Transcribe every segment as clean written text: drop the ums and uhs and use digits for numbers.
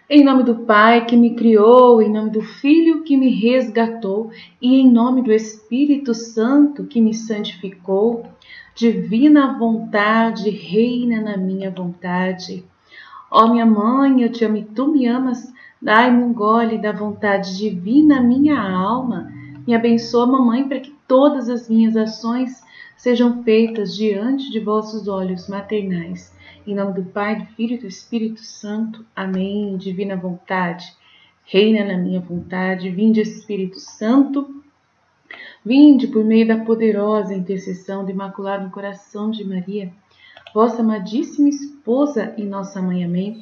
Em nome do Pai que me criou, em nome do Filho que me resgatou e em nome do Espírito Santo que me santificou, divina vontade reina na minha vontade. Ó minha mãe, eu te amo e tu me amas, dai-me um gole da vontade divina minha alma. Me abençoa, mamãe, para que todas as minhas ações sejam feitas diante de vossos olhos maternais. Em nome do Pai, do Filho e do Espírito Santo. Amém. Divina vontade, reina na minha vontade. Vinde, Espírito Santo. Vinde por meio da poderosa intercessão do Imaculado Coração de Maria, vossa amadíssima esposa e nossa mãe. Amém.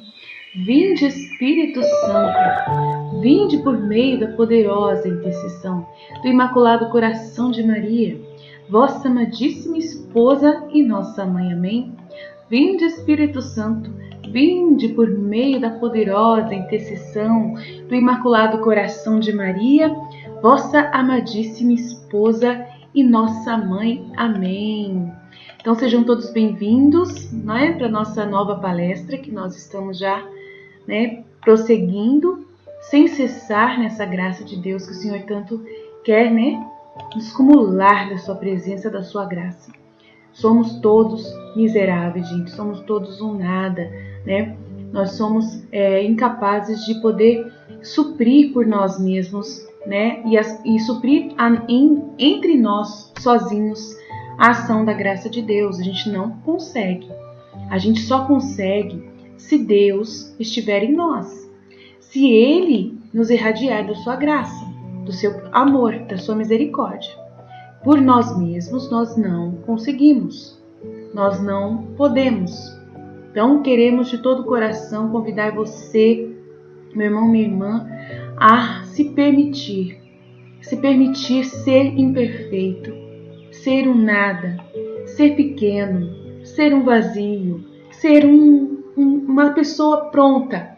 Vinde, Espírito Santo. Vinde por meio da poderosa intercessão do Imaculado Coração de Maria, vossa amadíssima esposa e nossa mãe. Amém. Vinde, Espírito Santo, vinde por meio da poderosa intercessão do Imaculado Coração de Maria, vossa amadíssima esposa e nossa mãe. Amém. Então sejam todos bem-vindos, para a nossa nova palestra, que nós estamos já prosseguindo, sem cessar nessa graça de Deus que o Senhor tanto quer nos cumular da sua presença, da sua graça. Somos todos miseráveis, gente. Somos todos um nada, Nós somos incapazes de poder suprir por nós mesmos, E suprir entre nós, sozinhos, a ação da graça de Deus. A gente não consegue. A gente só consegue se Deus estiver em nós. Se Ele nos irradiar da sua graça, do seu amor, da sua misericórdia. Por nós mesmos, nós não conseguimos, nós não podemos. Então, queremos de todo o coração convidar você, meu irmão, minha irmã, a se permitir ser imperfeito, ser um nada, ser pequeno, ser um vazio, ser uma pessoa pronta,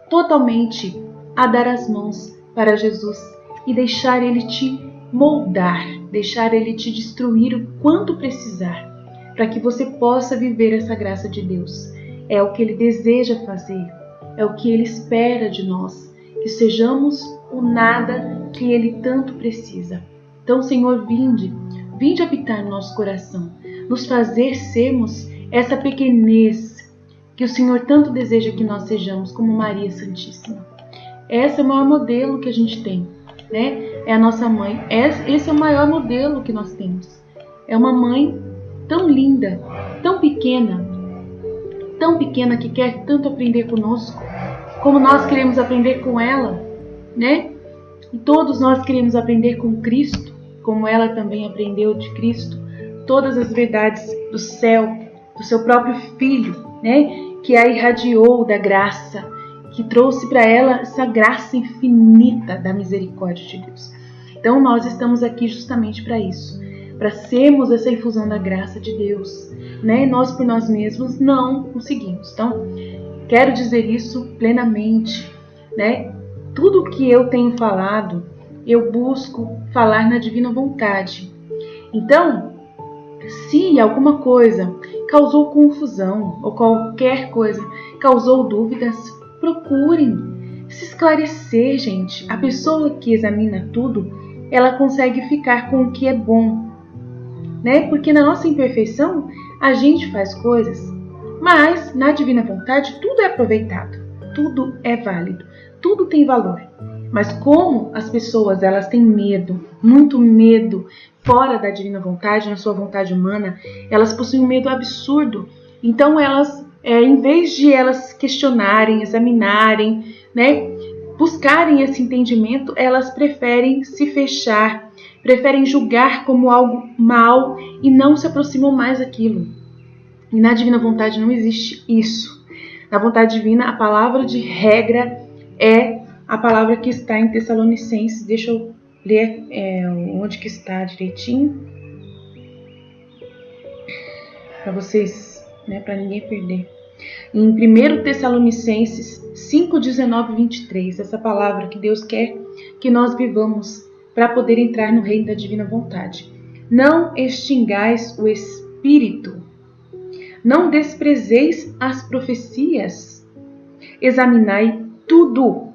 totalmente a dar as mãos para Jesus e deixar Ele te moldar, deixar Ele te destruir o quanto precisar, para que você possa viver essa graça de Deus. É o que Ele deseja fazer, é o que Ele espera de nós, que sejamos o nada que Ele tanto precisa. Então, Senhor, vinde habitar no nosso coração, nos fazer sermos essa pequenez que o Senhor tanto deseja que nós sejamos, como Maria Santíssima. Esse é o maior modelo que a gente tem, É a nossa mãe. Esse é o maior modelo que nós temos. É uma mãe tão linda, tão pequena que quer tanto aprender conosco, como nós queremos aprender com ela, E todos nós queremos aprender com Cristo, como ela também aprendeu de Cristo, todas as verdades do céu, do seu próprio Filho, Que a irradiou da graça, que trouxe para ela essa graça infinita da misericórdia de Deus. Então nós estamos aqui justamente para isso, para sermos essa infusão da graça de Deus, Nós por nós mesmos não conseguimos. Então, quero dizer isso plenamente, Tudo que eu tenho falado, eu busco falar na divina vontade. Então, se alguma coisa causou confusão ou qualquer coisa causou dúvidas, procurem se esclarecer, gente. A pessoa que examina tudo, ela consegue ficar com o que é bom, Porque na nossa imperfeição, a gente faz coisas, mas na divina vontade tudo é aproveitado, tudo é válido, tudo tem valor. Mas como as pessoas elas têm medo, muito medo, fora da divina vontade, na sua vontade humana, elas possuem um medo absurdo. Então elas, em vez de elas questionarem, examinarem, buscarem esse entendimento, elas preferem se fechar, preferem julgar como algo mal e não se aproximam mais daquilo. E na divina vontade não existe isso. Na vontade divina, a palavra de regra é a palavra que está em Tessalonicenses. Deixa eu ler onde que está direitinho, para vocês, para ninguém perder. Em 1 Tessalonicenses 5, 19 e 23, essa palavra que Deus quer que nós vivamos para poder entrar no reino da divina vontade. Não extingais o Espírito, não desprezeis as profecias, examinai tudo.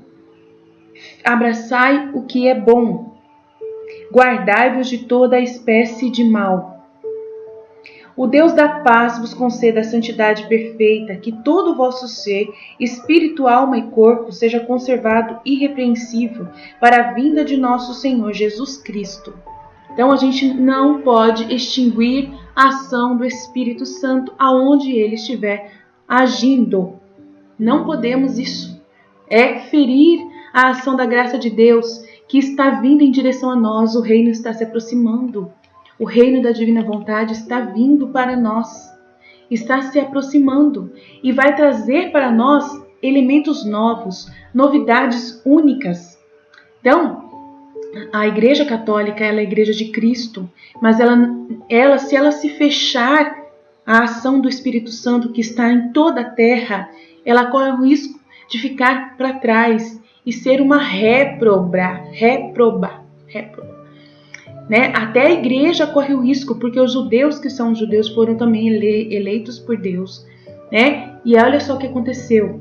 Abraçai o que é bom. Guardai-vos de toda a espécie de mal. O Deus da paz vos conceda a santidade perfeita, que todo o vosso ser, espírito, alma e corpo, seja conservado irrepreensível para a vinda de nosso Senhor Jesus Cristo. Então a gente não pode extinguir a ação do Espírito Santo aonde ele estiver agindo. Não podemos isso. É ferir a ação da graça de Deus que está vindo em direção a nós. O reino está se aproximando. O reino da divina vontade está vindo para nós. Está se aproximando e vai trazer para nós elementos novos, novidades únicas. Então, a Igreja Católica ela é a Igreja de Cristo, mas se ela se fechar à ação do Espírito Santo que está em toda a terra, ela corre o risco de ficar para trás e ser uma réproba. Né? Até a igreja corre o risco, porque os judeus que são judeus foram também eleitos por Deus. Né? E olha só o que aconteceu.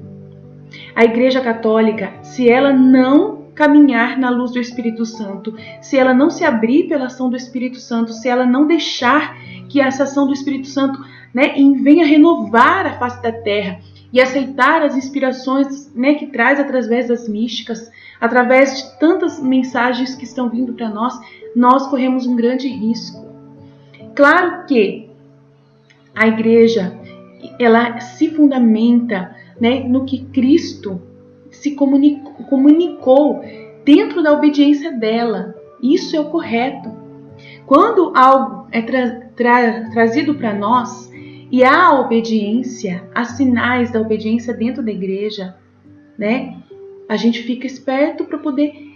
A Igreja Católica, se ela não caminhar na luz do Espírito Santo, se ela não se abrir pela ação do Espírito Santo, se ela não deixar que essa ação do Espírito Santo, né, venha renovar a face da terra e aceitar as inspirações, né, que traz através das místicas, através de tantas mensagens que estão vindo para nós corremos um grande risco. Claro que a igreja ela se fundamenta, né, no que Cristo se comunicou dentro da obediência dela. Isso é o correto. Quando algo é trazido para nós e há obediência, há sinais da obediência dentro da igreja, né, a gente fica esperto para poder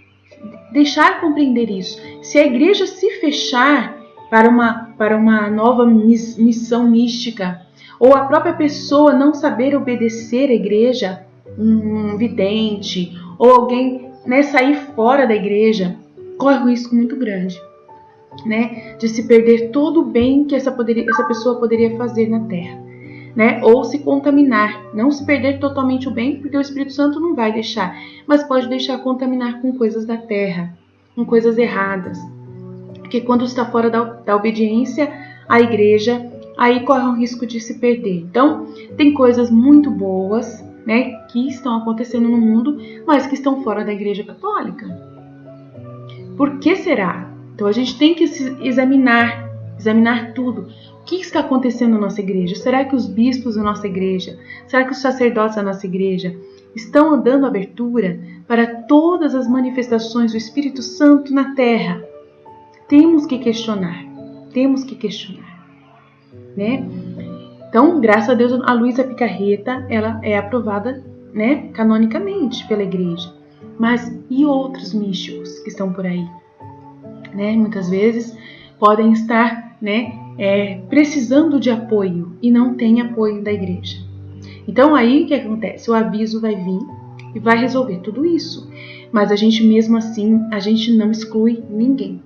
deixar compreender isso. Se a igreja se fechar para uma nova missão mística, ou a própria pessoa não saber obedecer à igreja, um vidente, ou alguém, né, sair fora da igreja, corre um risco muito grande, né, de se perder todo o bem que essa pessoa poderia fazer na terra, né, ou se contaminar, não se perder totalmente o bem, porque o Espírito Santo não vai deixar, mas pode deixar contaminar com coisas da terra, com coisas erradas, porque quando está fora da obediência à igreja, aí corre um risco de se perder. Então, tem coisas muito boas, né, que estão acontecendo no mundo, mas que estão fora da Igreja Católica. Por que será? Então, a gente tem que se examinar tudo. O que está acontecendo na nossa igreja? Será que os bispos da nossa igreja, será que os sacerdotes da nossa igreja estão dando abertura para todas as manifestações do Espírito Santo na terra? Temos que questionar, né? Então, graças a Deus, a Luísa Picarreta, ela é aprovada, né, canonicamente pela igreja. Mas e outros místicos que estão por aí? Né? Muitas vezes podem estar, né, precisando de apoio e não tem apoio da igreja. Então, aí o que acontece? O aviso vai vir e vai resolver tudo isso. Mas a gente, mesmo assim, a gente não exclui ninguém.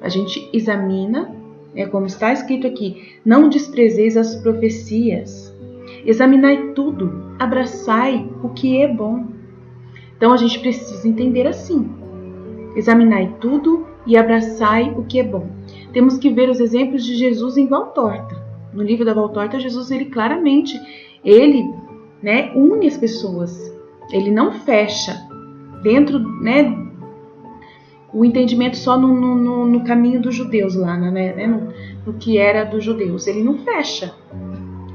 A gente examina. É como está escrito aqui, não desprezeis as profecias, examinai tudo, abraçai o que é bom. Então a gente precisa entender assim, examinai tudo e abraçai o que é bom. Temos que ver os exemplos de Jesus em Valtorta. No livro da Valtorta, Jesus, ele claramente, né, une as pessoas, ele não fecha dentro, né, o entendimento só no caminho dos judeus lá, né? No que era dos judeus. Ele não fecha.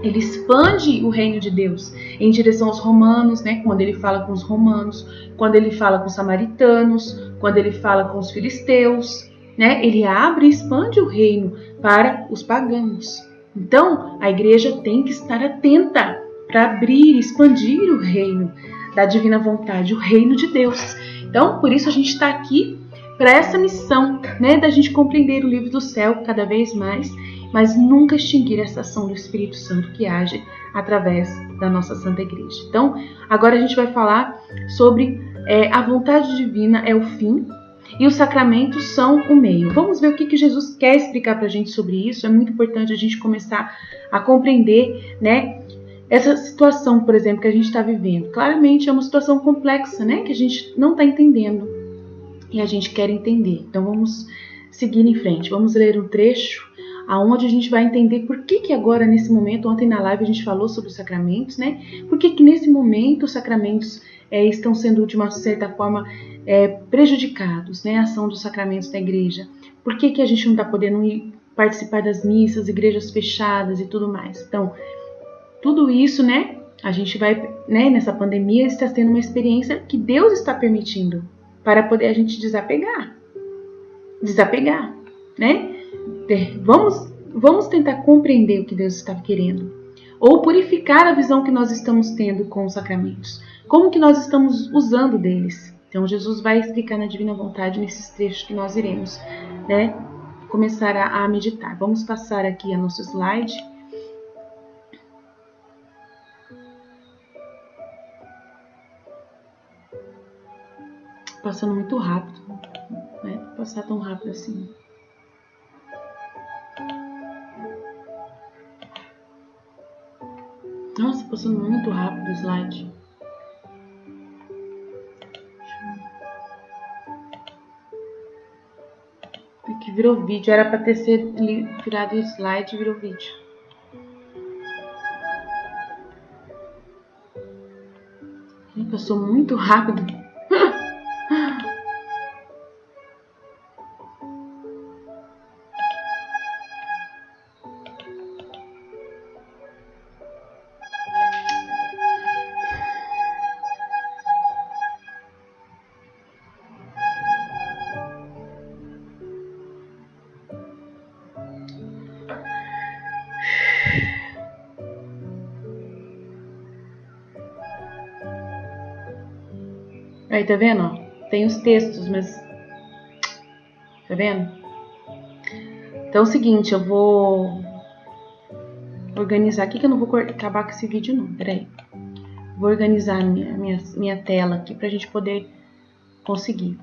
Ele expande o reino de Deus em direção aos romanos, né? Quando ele fala com os romanos, quando ele fala com os samaritanos, quando ele fala com os filisteus, né? Ele abre e expande o reino para os pagãos. Então, a igreja tem que estar atenta para abrir e expandir o reino da divina vontade, o reino de Deus. Então, por isso a gente está aqui para essa missão, né, da gente compreender o livro do céu cada vez mais, mas nunca extinguir essa ação do Espírito Santo que age através da nossa Santa Igreja. Então, agora a gente vai falar sobre a vontade divina é o fim e os sacramentos são o meio. Vamos ver o que Jesus quer explicar para a gente sobre isso. É muito importante a gente começar a compreender, né, essa situação, por exemplo, que a gente está vivendo, claramente é uma situação complexa, né? Que a gente não está entendendo e a gente quer entender. Então vamos seguir em frente. Vamos ler um trecho aonde a gente vai entender por que agora, nesse momento, ontem na live a gente falou sobre os sacramentos, né? Por que nesse momento os sacramentos estão sendo, de uma certa forma, prejudicados, né? A ação dos sacramentos da igreja. Por que a gente não está podendo ir participar das missas, igrejas fechadas e tudo mais? Então, tudo isso, né? A gente vai, né? Nessa pandemia está tendo uma experiência que Deus está permitindo para poder a gente desapegar, né? Vamos tentar compreender o que Deus está querendo, ou purificar a visão que nós estamos tendo com os sacramentos, como que nós estamos usando deles. Então Jesus vai explicar na Divina Vontade nesses trechos que nós iremos, né, começar a meditar. Vamos passar aqui a nosso slide. Passando muito rápido, né? Não passar tão rápido assim. Nossa, passando muito rápido o slide. Aqui virou vídeo, era para ter sido virado o slide e virou vídeo. Passou muito rápido. Aí, tá vendo? Tem os textos, mas... Tá vendo? Então é o seguinte, eu vou organizar aqui, que eu não vou acabar com esse vídeo não, peraí. Vou organizar minha tela aqui pra gente poder conseguir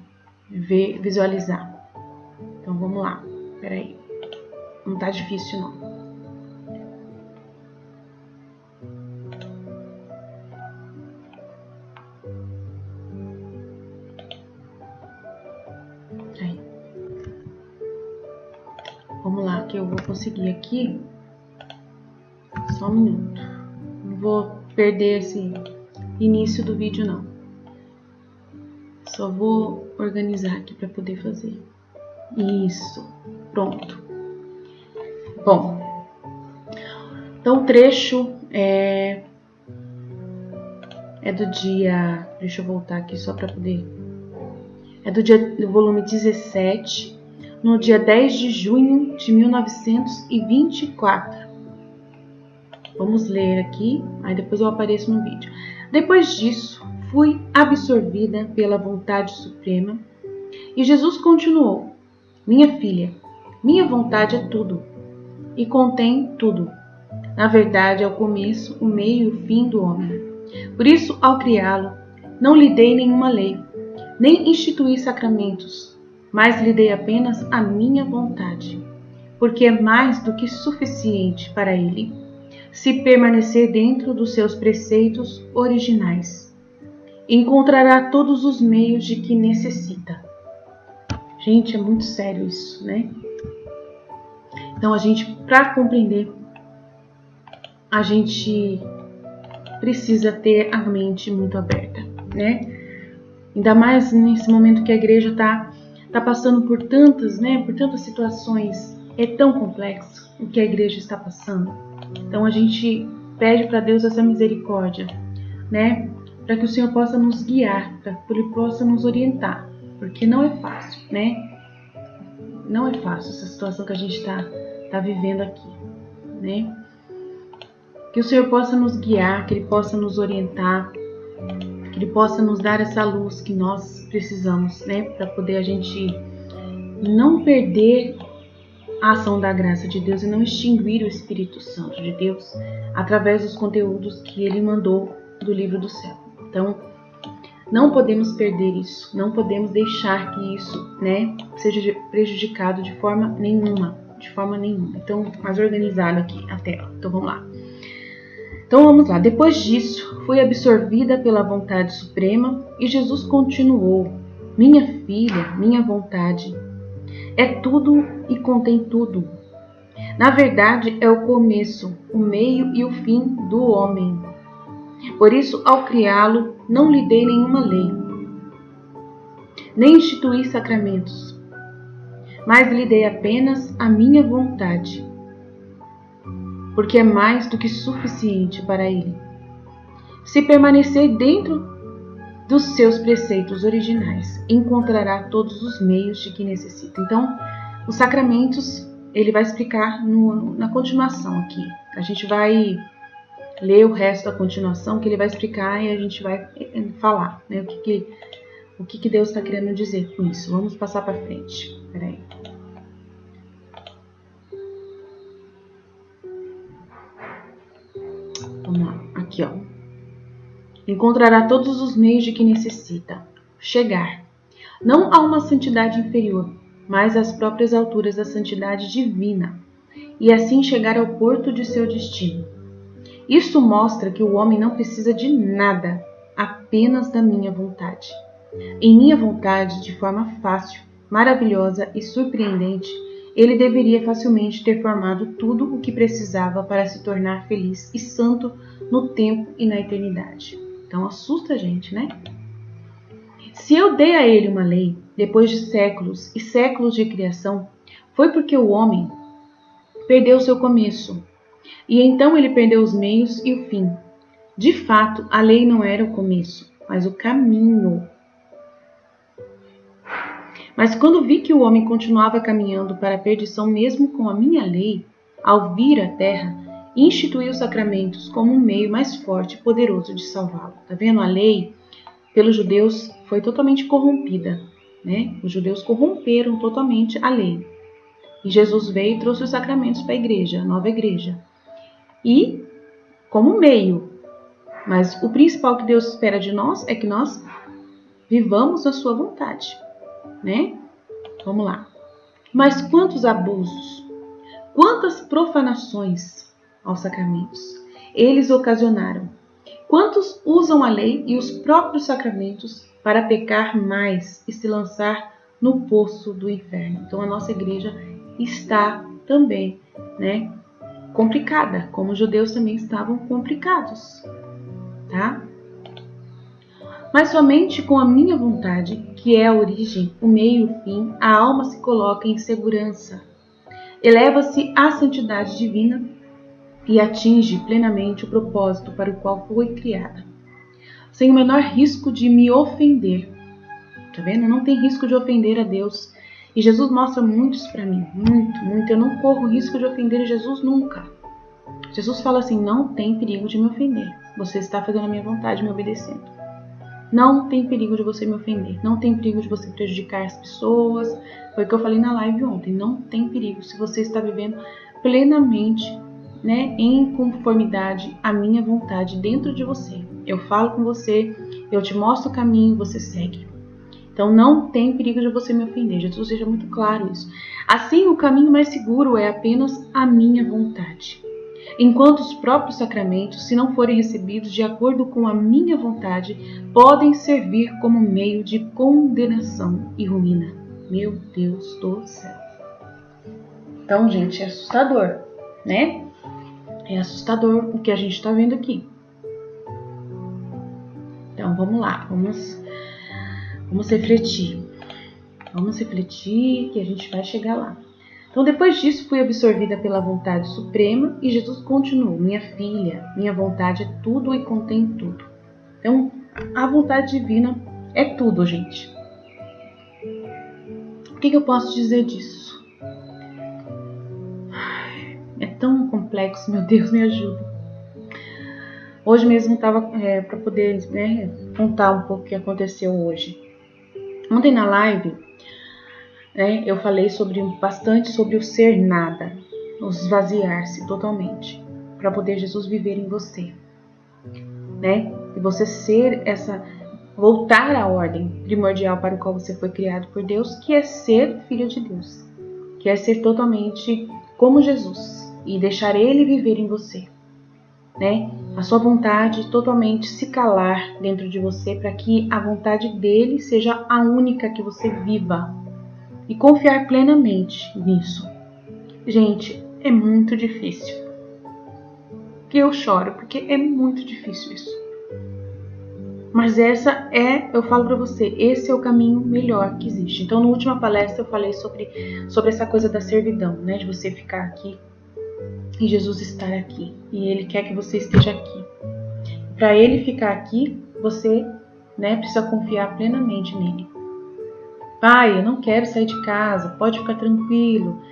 visualizar. Então vamos lá, peraí. Não tá difícil não. Vamos lá, que eu vou conseguir aqui. Só um minuto. Não vou perder esse início do vídeo, não. Só vou organizar aqui para poder fazer. Isso. Pronto. Bom. Então, o trecho é do dia... Deixa eu voltar aqui só para poder... É do volume 17... no dia 10 de junho de 1924. Vamos ler aqui, aí depois eu apareço no vídeo. Depois disso, fui absorvida pela vontade suprema e Jesus continuou: minha filha, minha vontade é tudo e contém tudo. Na verdade, é o começo, o meio e o fim do homem. Por isso, ao criá-lo, não lhe dei nenhuma lei, nem instituí sacramentos, mas lhe dei apenas a minha vontade, porque é mais do que suficiente para ele, se permanecer dentro dos seus preceitos originais. Encontrará todos os meios de que necessita. Gente, é muito sério isso, né? Então, para compreender, a gente precisa ter a mente muito aberta, né? Ainda mais nesse momento que a igreja está passando por tantas situações. É tão complexo o que a igreja está passando. Então a gente pede para Deus essa misericórdia, né? Para que o Senhor possa nos guiar, para que Ele possa nos orientar, porque não é fácil, né? Não é fácil essa situação que a gente está vivendo aqui, né? Que o Senhor possa nos guiar, que Ele possa nos orientar, que Ele possa nos dar essa luz que nós precisamos, né? Para poder a gente não perder a ação da graça de Deus e não extinguir o Espírito Santo de Deus através dos conteúdos que Ele mandou do livro do céu. Então, não podemos perder isso, não podemos deixar que isso, né, seja prejudicado de forma nenhuma, Então, mais organizado aqui a tela. Então, vamos lá. Então vamos lá. Depois disso, fui absorvida pela vontade suprema e Jesus continuou: minha filha, minha vontade é tudo e contém tudo. Na verdade, é o começo, o meio e o fim do homem. Por isso, ao criá-lo, não lhe dei nenhuma lei, nem instituí sacramentos, mas lhe dei apenas a minha vontade, porque é mais do que suficiente para ele. Se permanecer dentro dos seus preceitos originais, encontrará todos os meios de que necessita. Então, os sacramentos, ele vai explicar na continuação aqui. A gente vai ler o resto da continuação, que ele vai explicar e a gente vai falar, né, o que Deus está querendo dizer com isso. Vamos passar para frente. Peraí. Vamos lá. Aqui, ó. Encontrará todos os meios de que necessita chegar, não a uma santidade inferior, mas às próprias alturas da santidade divina, e assim chegar ao porto de seu destino. Isso mostra que o homem não precisa de nada, apenas da minha vontade. Em minha vontade, de forma fácil, maravilhosa e surpreendente, ele deveria facilmente ter formado tudo o que precisava para se tornar feliz e santo no tempo e na eternidade. Então assusta a gente, né? Se eu dei a ele uma lei, depois de séculos e séculos de criação, foi porque o homem perdeu seu começo, e então ele perdeu os meios e o fim. De fato, a lei não era o começo, mas o caminho. Mas quando vi que o homem continuava caminhando para a perdição mesmo com a minha lei, ao vir à terra, instituí os sacramentos como um meio mais forte e poderoso de salvá-lo. Tá vendo? A lei, pelos judeus, foi totalmente corrompida, né? Os judeus corromperam totalmente a lei. E Jesus veio e trouxe os sacramentos para a igreja, a nova igreja. E como meio. Mas o principal que Deus espera de nós é que nós vivamos a sua vontade, né? Vamos lá. Mas quantos abusos, quantas profanações aos sacramentos eles ocasionaram. Quantos usam a lei e os próprios sacramentos para pecar mais e se lançar no poço do inferno. Então a nossa igreja está também, né, complicada, como os judeus também estavam complicados, tá? Mas somente com a minha vontade, que é a origem, o meio e o fim, a alma se coloca em segurança, eleva-se à santidade divina e atinge plenamente o propósito para o qual foi criada, sem o menor risco de me ofender. Tá vendo? Não tem risco de ofender a Deus. E Jesus mostra muitos para mim, muito. Eu não corro risco de ofender Jesus nunca. Jesus fala assim, não tem perigo de me ofender. Você está fazendo a minha vontade, me obedecendo. Não tem perigo de você me ofender. Não tem perigo de você prejudicar as pessoas. Foi o que eu falei na live ontem. Não tem perigo se você está vivendo plenamente, né, em conformidade à minha vontade dentro de você. Eu falo com você, eu te mostro o caminho, você segue. Então não tem perigo de você me ofender. Jesus deixa muito claro isso. Assim, o caminho mais seguro é apenas a minha vontade. Enquanto os próprios sacramentos, se não forem recebidos de acordo com a minha vontade, podem servir como meio de condenação e ruína. Meu Deus do céu. Então, gente, é assustador, né? É assustador o que a gente está vendo aqui. Então, vamos lá. Vamos refletir. Vamos refletir que a gente vai chegar lá. Então, depois disso, fui absorvida pela vontade suprema e Jesus continuou. Minha filha, minha vontade é tudo e contém tudo. Então, a vontade divina é tudo, gente. O que eu posso dizer disso? É tão complexo, meu Deus, me ajuda. Hoje mesmo estava para poder, né, contar um pouco o que aconteceu hoje. Ontem na live, né, eu falei bastante sobre o ser nada, o esvaziar-se totalmente, para poder Jesus viver em você, né? E você ser voltar à ordem primordial para o qual você foi criado por Deus, que é ser filho de Deus, que é ser totalmente como Jesus e deixar Ele viver em você. né? A sua vontade totalmente se calar dentro de você para que a vontade dele seja a única que você viva e confiar plenamente nisso. Gente, é muito difícil. Que eu choro porque é muito difícil isso. Mas eu falo para você, esse é o caminho melhor que existe. Então, na última palestra eu falei sobre essa coisa da servidão, né? De você ficar aqui e Jesus estar aqui. E Ele quer que você esteja aqui. Para Ele ficar aqui, você, né, precisa confiar plenamente nele. Pai, eu não quero sair de casa, pode ficar tranquilo.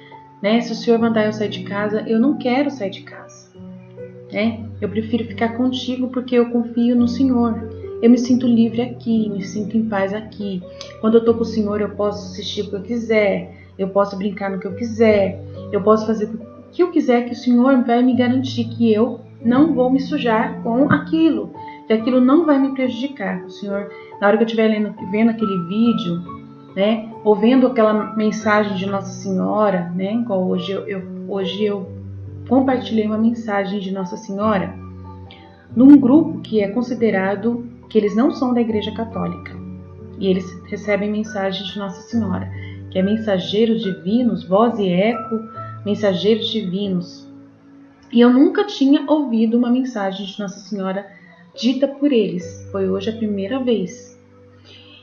Né? Se o Senhor mandar eu sair de casa, eu não quero sair de casa. Né? Eu prefiro ficar contigo porque eu confio no Senhor. Eu me sinto livre aqui, me sinto em paz aqui. Quando eu estou com o Senhor, eu posso assistir o que eu quiser, eu posso brincar no que eu quiser, eu posso fazer o que eu quiser, que o Senhor vai me garantir que eu não vou me sujar com aquilo, que aquilo não vai me prejudicar. O Senhor, na hora que eu estiver vendo aquele vídeo, né, ou vendo aquela mensagem de Nossa Senhora, né, igual hoje eu compartilhei uma mensagem de Nossa Senhora num grupo que é considerado que eles não são da Igreja Católica e eles recebem mensagens de Nossa Senhora, que é mensageiros divinos, voz e eco, mensageiros divinos. E eu nunca tinha ouvido uma mensagem de Nossa Senhora dita por eles, foi hoje a primeira vez.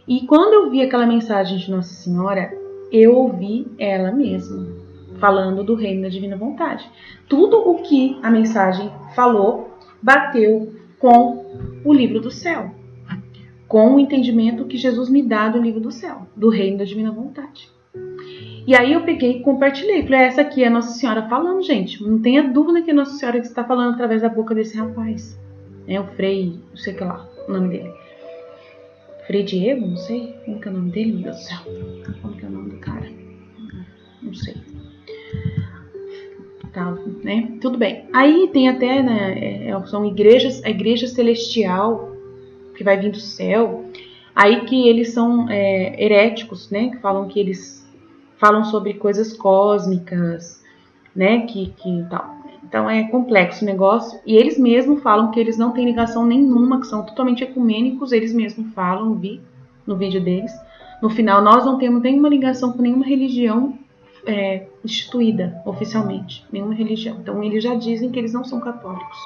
E quando eu vi aquela mensagem de Nossa Senhora, eu ouvi ela mesma, falando do reino da divina vontade. Tudo o que a mensagem falou bateu com o livro do céu, com o entendimento que Jesus me dá do livro do céu, do reino da divina vontade. E aí eu peguei e compartilhei. Falei, essa aqui é a Nossa Senhora falando, gente. Não tenha dúvida que é a Nossa Senhora que está falando através da boca desse rapaz. É o Frei, não sei o que lá, o nome dele. Frei Diego, não sei. Como que é o nome dele, meu Deus do céu? Como que é o nome do cara? Não sei. Tá, né? Tudo bem. Aí tem até, né, são igrejas, a igreja celestial que vai vir do céu. Aí que eles são heréticos, né? Que falam que eles falam sobre coisas cósmicas, né? Que tal. Então é complexo o negócio. E eles mesmos falam que eles não têm ligação nenhuma, que são totalmente ecumênicos. Eles mesmos falam, vi no vídeo deles. No final, nós não temos nenhuma ligação com nenhuma religião instituída oficialmente, nenhuma religião. Então eles já dizem que eles não são católicos.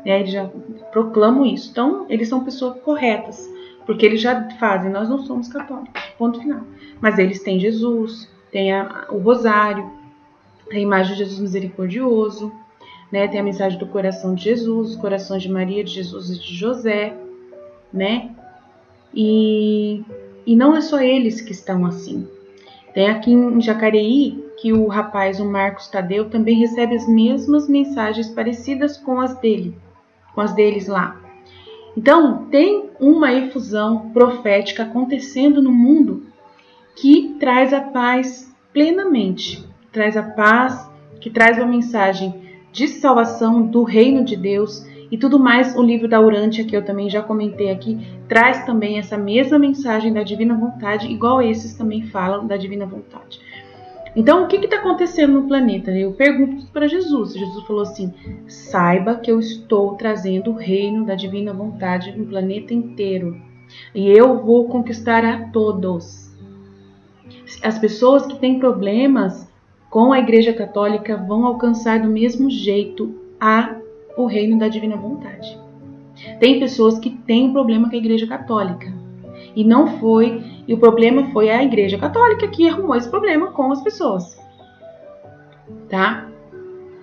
Eles já proclamam isso. Então eles são pessoas corretas, porque eles já fazem, nós não somos católicos, ponto final. Mas eles têm Jesus, tem o rosário, a imagem de Jesus misericordioso, né? Tem a mensagem do coração de Jesus, os corações de Maria, de Jesus e de José, né? E não é só eles que estão assim. Tem aqui em Jacareí que o rapaz, o Marcos Tadeu, também recebe as mesmas mensagens parecidas com as deles lá. Então, tem uma efusão profética acontecendo no mundo que traz a paz plenamente, traz a paz, que traz uma mensagem de salvação do reino de Deus e tudo mais. O livro da Urântia, que eu também já comentei aqui, traz também essa mesma mensagem da divina vontade, igual esses também falam da divina vontade. Então, o que está acontecendo no planeta? Eu pergunto para Jesus. Jesus falou assim, saiba que eu estou trazendo o reino da divina vontade no planeta inteiro. E eu vou conquistar a todos. As pessoas que têm problemas com a Igreja Católica vão alcançar do mesmo jeito o reino da divina vontade. Tem pessoas que têm problema com a Igreja Católica. E o problema foi a Igreja Católica que arrumou esse problema com as pessoas. Tá?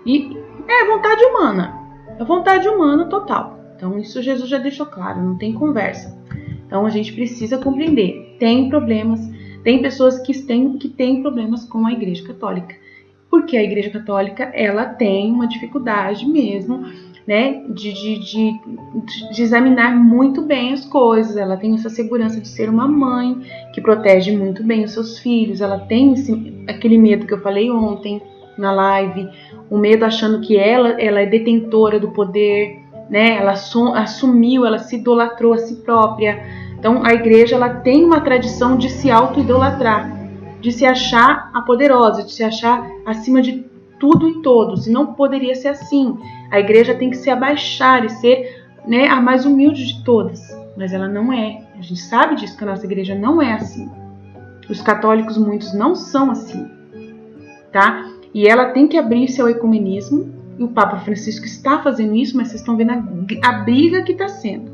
E é vontade humana. É vontade humana total. Então isso Jesus já deixou claro, não tem conversa. Então a gente precisa compreender. Tem problemas, tem pessoas que têm problemas com a Igreja Católica. Porque a Igreja Católica, ela tem uma dificuldade mesmo, né, de examinar muito bem as coisas. Ela tem essa segurança de ser uma mãe que protege muito bem os seus filhos. Ela tem aquele medo que eu falei ontem na live, o medo achando que ela é detentora do poder, né? Ela assumiu, ela se idolatrou a si própria. Então a igreja, ela tem uma tradição de se auto-idolatrar, de se achar a poderosa, de se achar acima de tudo e todos. E não poderia ser assim. A igreja tem que se abaixar e ser, né, a mais humilde de todas. Mas ela não é. A gente sabe disso, que a nossa igreja não é assim. Os católicos, muitos, não são assim. Tá? E ela tem que abrir-se ao ecumenismo. E o Papa Francisco está fazendo isso, mas vocês estão vendo a briga que está sendo.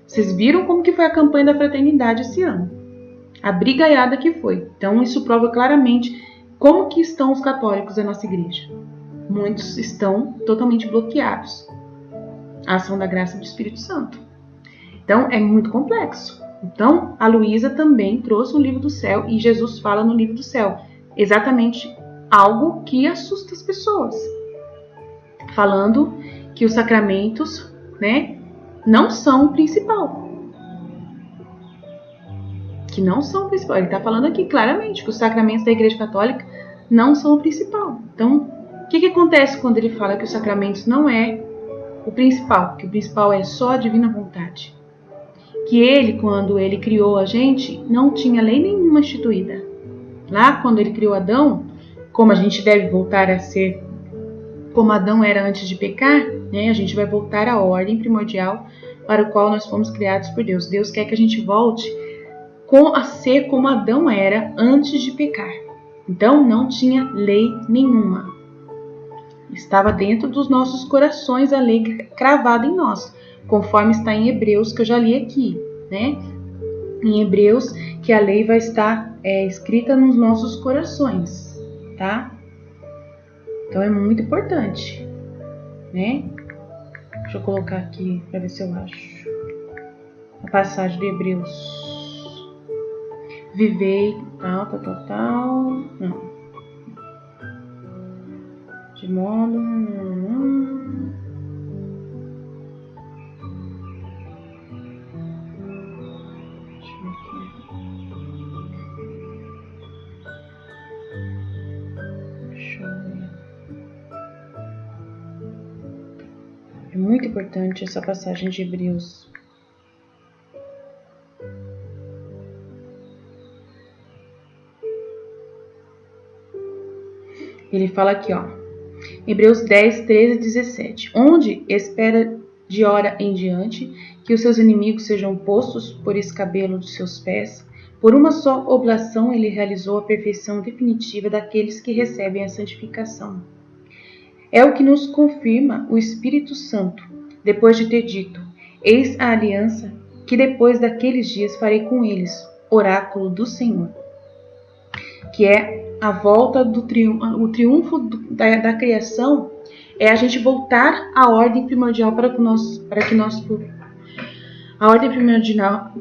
Vocês viram como que foi a campanha da fraternidade esse ano. A brigaiada que foi. Então isso prova claramente como que estão os católicos da nossa igreja. Muitos estão totalmente bloqueados à ação da graça do Espírito Santo. Então é muito complexo. Então a Luísa também trouxe um livro do céu e Jesus fala no livro do céu exatamente algo que assusta as pessoas. Falando que os sacramentos, né, não são o principal. Que não são o principal. Ele está falando aqui claramente que os sacramentos da Igreja Católica não são o principal. Então, o que acontece quando ele fala que os sacramentos não é o principal? Que o principal é só a divina vontade. Que ele, quando ele criou a gente, não tinha lei nenhuma instituída. Lá, quando ele criou Adão, como a gente deve voltar a ser como Adão era antes de pecar, né? A gente vai voltar à ordem primordial para o qual nós fomos criados por Deus. Deus quer que a gente volte a ser como Adão era antes de pecar. Então não tinha lei nenhuma. Estava dentro dos nossos corações a lei cravada em nós, conforme está em Hebreus, que eu já li aqui, né? Em Hebreus, que a lei vai estar escrita nos nossos corações, tá? Então é muito importante, né? Deixa eu colocar aqui para ver se eu acho a passagem de Hebreus. Vivei, tal. Não. De modo. Deixa eu ver aqui. É muito importante essa passagem de Hebreus. Ele fala aqui, ó, Hebreus 10, 13 e 17. Onde espera de hora em diante que os seus inimigos sejam postos por escabelo dos seus pés, por uma só oblação ele realizou a perfeição definitiva daqueles que recebem a santificação. É o que nos confirma o Espírito Santo, depois de ter dito, eis a aliança que depois daqueles dias farei com eles, oráculo do Senhor. Que é a volta do o triunfo da criação, é a gente voltar à ordem primordial a ordem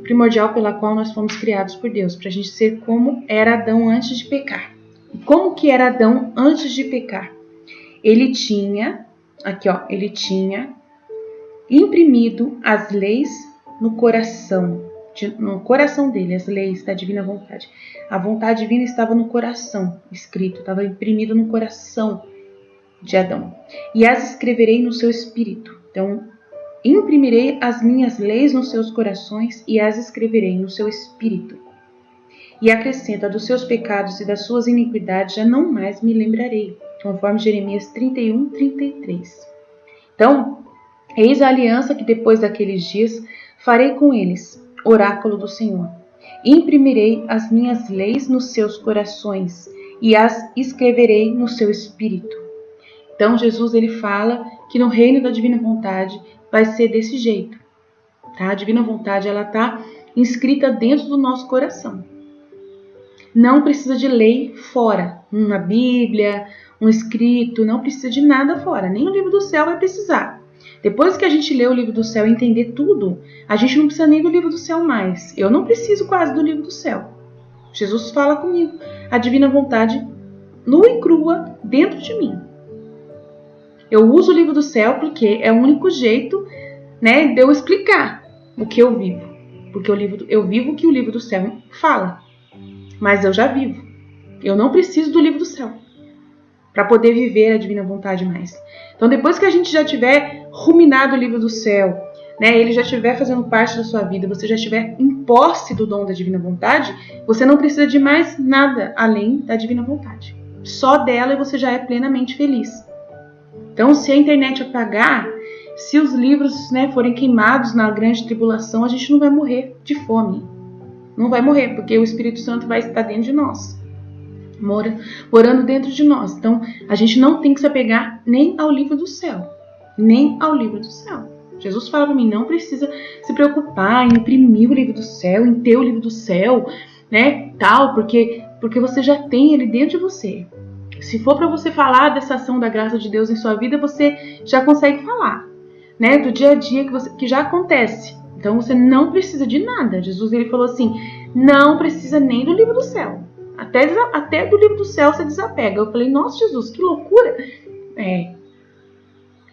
primordial pela qual nós fomos criados por Deus, para a gente ser como era Adão antes de pecar. E como que era Adão antes de pecar? Ele tinha imprimido as leis no coração dele, as leis da divina vontade. A vontade divina estava no coração, escrito, estava imprimido no coração de Adão. E as escreverei no seu espírito. Então, imprimirei as minhas leis nos seus corações e as escreverei no seu espírito. E acrescenta, dos seus pecados e das suas iniquidades já não mais me lembrarei, conforme Jeremias 31, 33. Então, eis a aliança que depois daqueles dias farei com eles, oráculo do Senhor. Imprimirei as minhas leis nos seus corações e as escreverei no seu espírito. Então, Jesus ele fala que no reino da divina vontade vai ser desse jeito. Tá? A divina vontade ela está inscrita dentro do nosso coração. Não precisa de lei fora, uma Bíblia, um escrito, não precisa de nada fora, nem o livro do céu vai precisar. Depois que a gente lê o livro do céu e entender tudo, a gente não precisa nem do livro do céu mais. Eu não preciso quase do livro do céu. Jesus fala comigo, a divina vontade nua e crua dentro de mim. Eu uso o livro do céu porque é o único jeito, né, de eu explicar o que eu vivo. Porque eu vivo o que o livro do céu fala. Mas eu já vivo. Eu não preciso do livro do céu para poder viver a divina vontade mais. Então, depois que a gente já tiver ruminado o livro do céu, né, ele já estiver fazendo parte da sua vida, você já estiver em posse do dom da divina vontade, você não precisa de mais nada além da divina vontade. Só dela e você já é plenamente feliz. Então, se a internet apagar, se os livros, né, forem queimados na grande tribulação, a gente não vai morrer de fome. Não vai morrer, porque o Espírito Santo vai estar dentro de nós, morando dentro de nós. Então, a gente não tem que se apegar nem ao livro do céu. Nem ao livro do céu. Jesus fala para mim, não precisa se preocupar em imprimir o livro do céu, em ter o livro do céu, né, tal, porque você já tem ele dentro de você. Se for para você falar dessa ação da graça de Deus em sua vida, você já consegue falar, né, do dia a dia que já acontece. Então você não precisa de nada. Jesus, ele falou assim, não precisa nem do livro do céu. Até do livro do céu você desapega. Eu falei, nossa, Jesus, que loucura.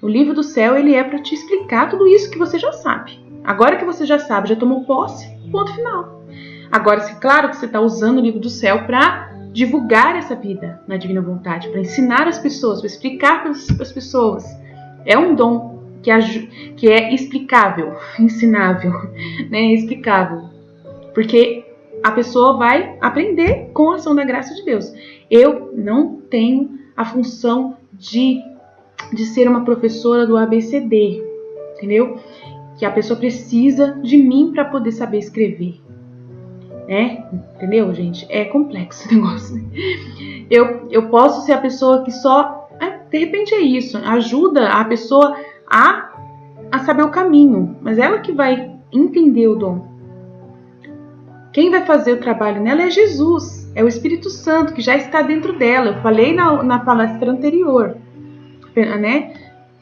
O livro do céu, ele é para te explicar tudo isso que você já sabe. Agora que você já sabe, já tomou posse, ponto final. Agora, claro que você está usando o livro do céu para divulgar essa vida na divina vontade, para ensinar as pessoas, para explicar para as pessoas. É um dom que é explicável, ensinável, né? Explicável. Porque a pessoa vai aprender com a ação da graça de Deus. Eu não tenho a função de ser uma professora do ABCD, entendeu? Que a pessoa precisa de mim para poder saber escrever, né? Entendeu, gente? É complexo o negócio, né? Eu posso ser a pessoa que só, de repente é isso, ajuda a pessoa a saber o caminho, mas ela que vai entender o dom. Quem vai fazer o trabalho nela é Jesus, é o Espírito Santo que já está dentro dela. Eu falei na palestra anterior, né?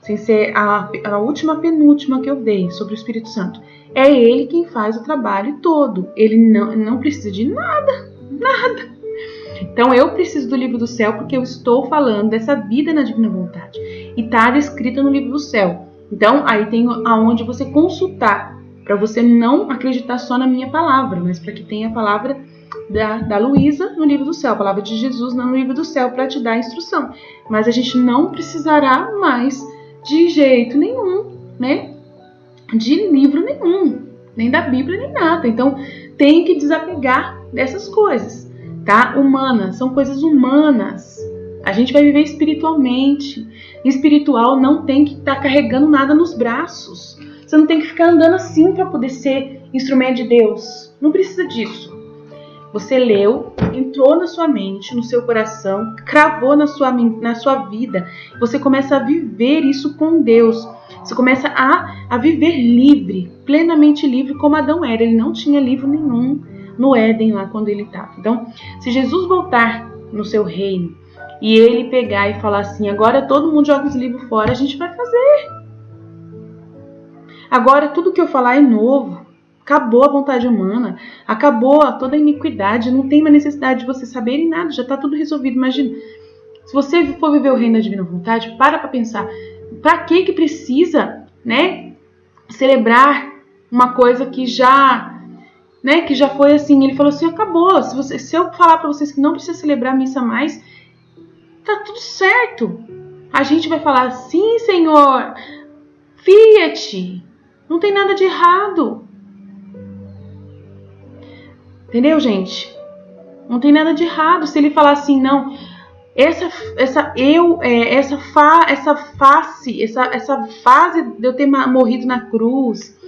Sem ser a última penúltima que eu dei sobre o Espírito Santo. É ele quem faz o trabalho todo. Ele não precisa de nada. Então eu preciso do livro do céu porque eu estou falando dessa vida na divina vontade. E está descrita no livro do céu. Então aí tem aonde você consultar, para você não acreditar só na minha palavra, mas para que tenha a palavra da Luísa no livro do céu, a palavra de Jesus no livro do céu para te dar a instrução. Mas a gente não precisará mais de jeito nenhum, né? De livro nenhum, nem da Bíblia, nem nada. Então tem que desapegar dessas coisas, tá? Humanas, são coisas humanas. A gente vai viver espiritualmente. Espiritual não tem que estar carregando nada nos braços. Você não tem que ficar andando assim para poder ser instrumento de Deus. Não precisa disso. Você leu, entrou na sua mente, no seu coração, cravou na sua vida. Você começa a viver isso com Deus. Você começa a viver livre, plenamente livre, como Adão era. Ele não tinha livro nenhum no Éden, lá quando ele estava. Então, se Jesus voltar no seu reino e ele pegar e falar assim, agora todo mundo joga os livros fora, a gente vai fazer. Agora tudo que eu falar é novo. Acabou a vontade humana, acabou toda a iniquidade, não tem mais necessidade de você saberem nada, já está tudo resolvido. Imagina, se você for viver o reino da divina vontade, para pensar, para que precisa, né, celebrar uma coisa que já, né, que já foi assim. Ele falou assim, acabou, se eu falar para vocês que não precisa celebrar a missa mais, tá tudo certo. A gente vai falar, sim, Senhor, Fiat, não tem nada de errado. Entendeu, gente? Não tem nada de errado. Se ele falar assim, não, essa fase de eu ter morrido na cruz,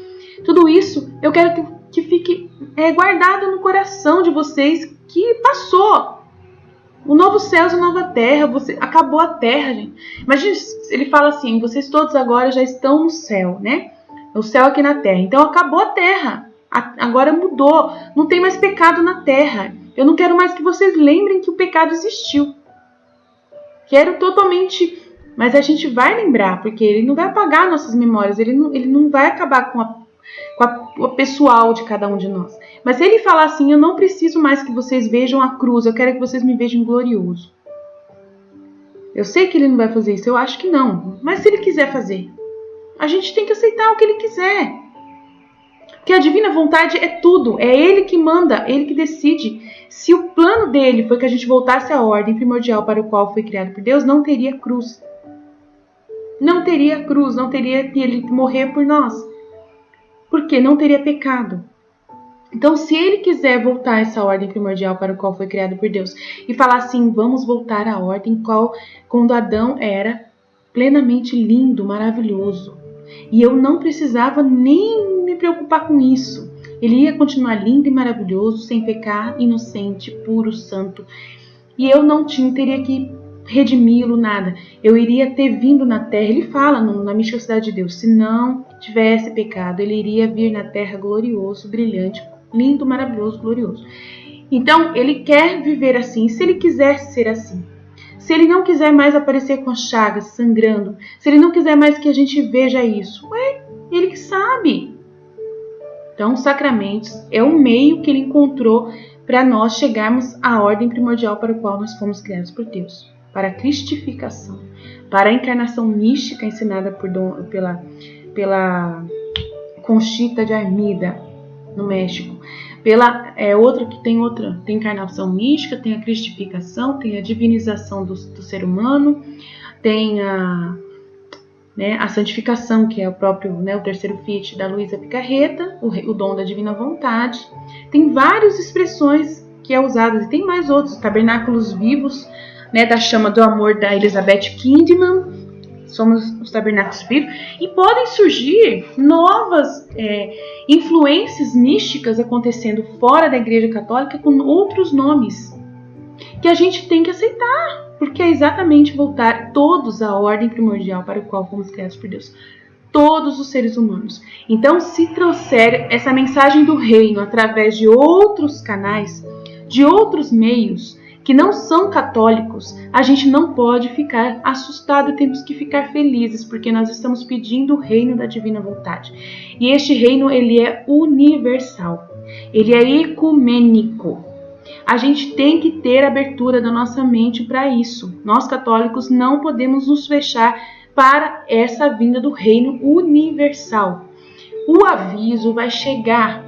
tudo isso, eu quero que fique guardado no coração de vocês, que passou. O novo céu e a nova terra, acabou a terra, gente. Imagina, ele fala assim, vocês todos agora já estão no céu, né? O céu aqui na terra. Então acabou a terra. Agora mudou, não tem mais pecado na terra. Eu não quero mais que vocês lembrem que o pecado existiu. Quero totalmente, mas a gente vai lembrar, porque ele não vai apagar nossas memórias, ele não vai acabar com a pessoal de cada um de nós. Mas se ele falar assim, eu não preciso mais que vocês vejam a cruz, eu quero que vocês me vejam glorioso. Eu sei que ele não vai fazer isso, eu acho que não. Mas se ele quiser fazer, a gente tem que aceitar o que ele quiser. Porque a divina vontade é tudo, é ele que manda, ele que decide. Se o plano dele foi que a gente voltasse à ordem primordial para o qual foi criado por Deus, não teria cruz. Não teria cruz, não teria que ele morrer por nós. Porque não teria pecado. Então, se ele quiser voltar a essa ordem primordial para o qual foi criado por Deus e falar assim, vamos voltar à ordem quando Adão era plenamente lindo, maravilhoso. E eu não precisava nem me preocupar com isso. Ele ia continuar lindo e maravilhoso, sem pecar, inocente, puro, santo. E eu não teria que redimi-lo, nada. Eu iria ter vindo na terra. Ele fala na mística cidade de Deus, se não tivesse pecado, ele iria vir na terra glorioso, brilhante, lindo, maravilhoso, glorioso. Então, ele quer viver assim, se ele quiser ser assim. Se ele não quiser mais aparecer com as chagas, sangrando, se ele não quiser mais que a gente veja isso, ele que sabe. Então, os sacramentos é o meio que ele encontrou para nós chegarmos à ordem primordial para a qual nós fomos criados por Deus. Para a cristificação, para a encarnação mística ensinada pela Conchita de Armida, no México. Tem encarnação mística, tem a cristificação, tem a divinização do ser humano, tem a santificação, que é o próprio, o terceiro Fiat da Luísa Picarreta, o dom da divina vontade. Tem várias expressões que é usadas, e tem mais outros, tabernáculos vivos, da chama do amor da Elizabeth Kinderman, somos os tabernáculos vivos, e podem surgir novas influências místicas acontecendo fora da Igreja Católica com outros nomes, que a gente tem que aceitar, porque é exatamente voltar todos à ordem primordial para a qual fomos criados por Deus. Todos os seres humanos. Então, se trouxer essa mensagem do reino através de outros canais, de outros meios, que não são católicos, a gente não pode ficar assustado, temos que ficar felizes, porque nós estamos pedindo o reino da divina vontade. E este reino, ele é universal, ele é ecumênico. A gente tem que ter abertura da nossa mente para isso. Nós católicos não podemos nos fechar para essa vinda do reino universal. O aviso vai chegar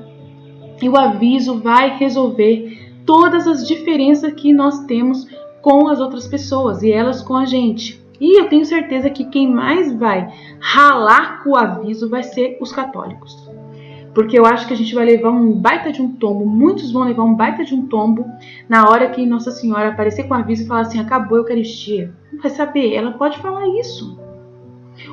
e o aviso vai resolver todas as diferenças que nós temos com as outras pessoas e elas com a gente. E eu tenho certeza que quem mais vai ralar com o aviso vai ser os católicos. Porque eu acho que a gente vai levar um baita de um tombo, muitos vão levar um baita de um tombo na hora que Nossa Senhora aparecer com o aviso e falar assim, acabou a Eucaristia. Não vai saber, ela pode falar isso.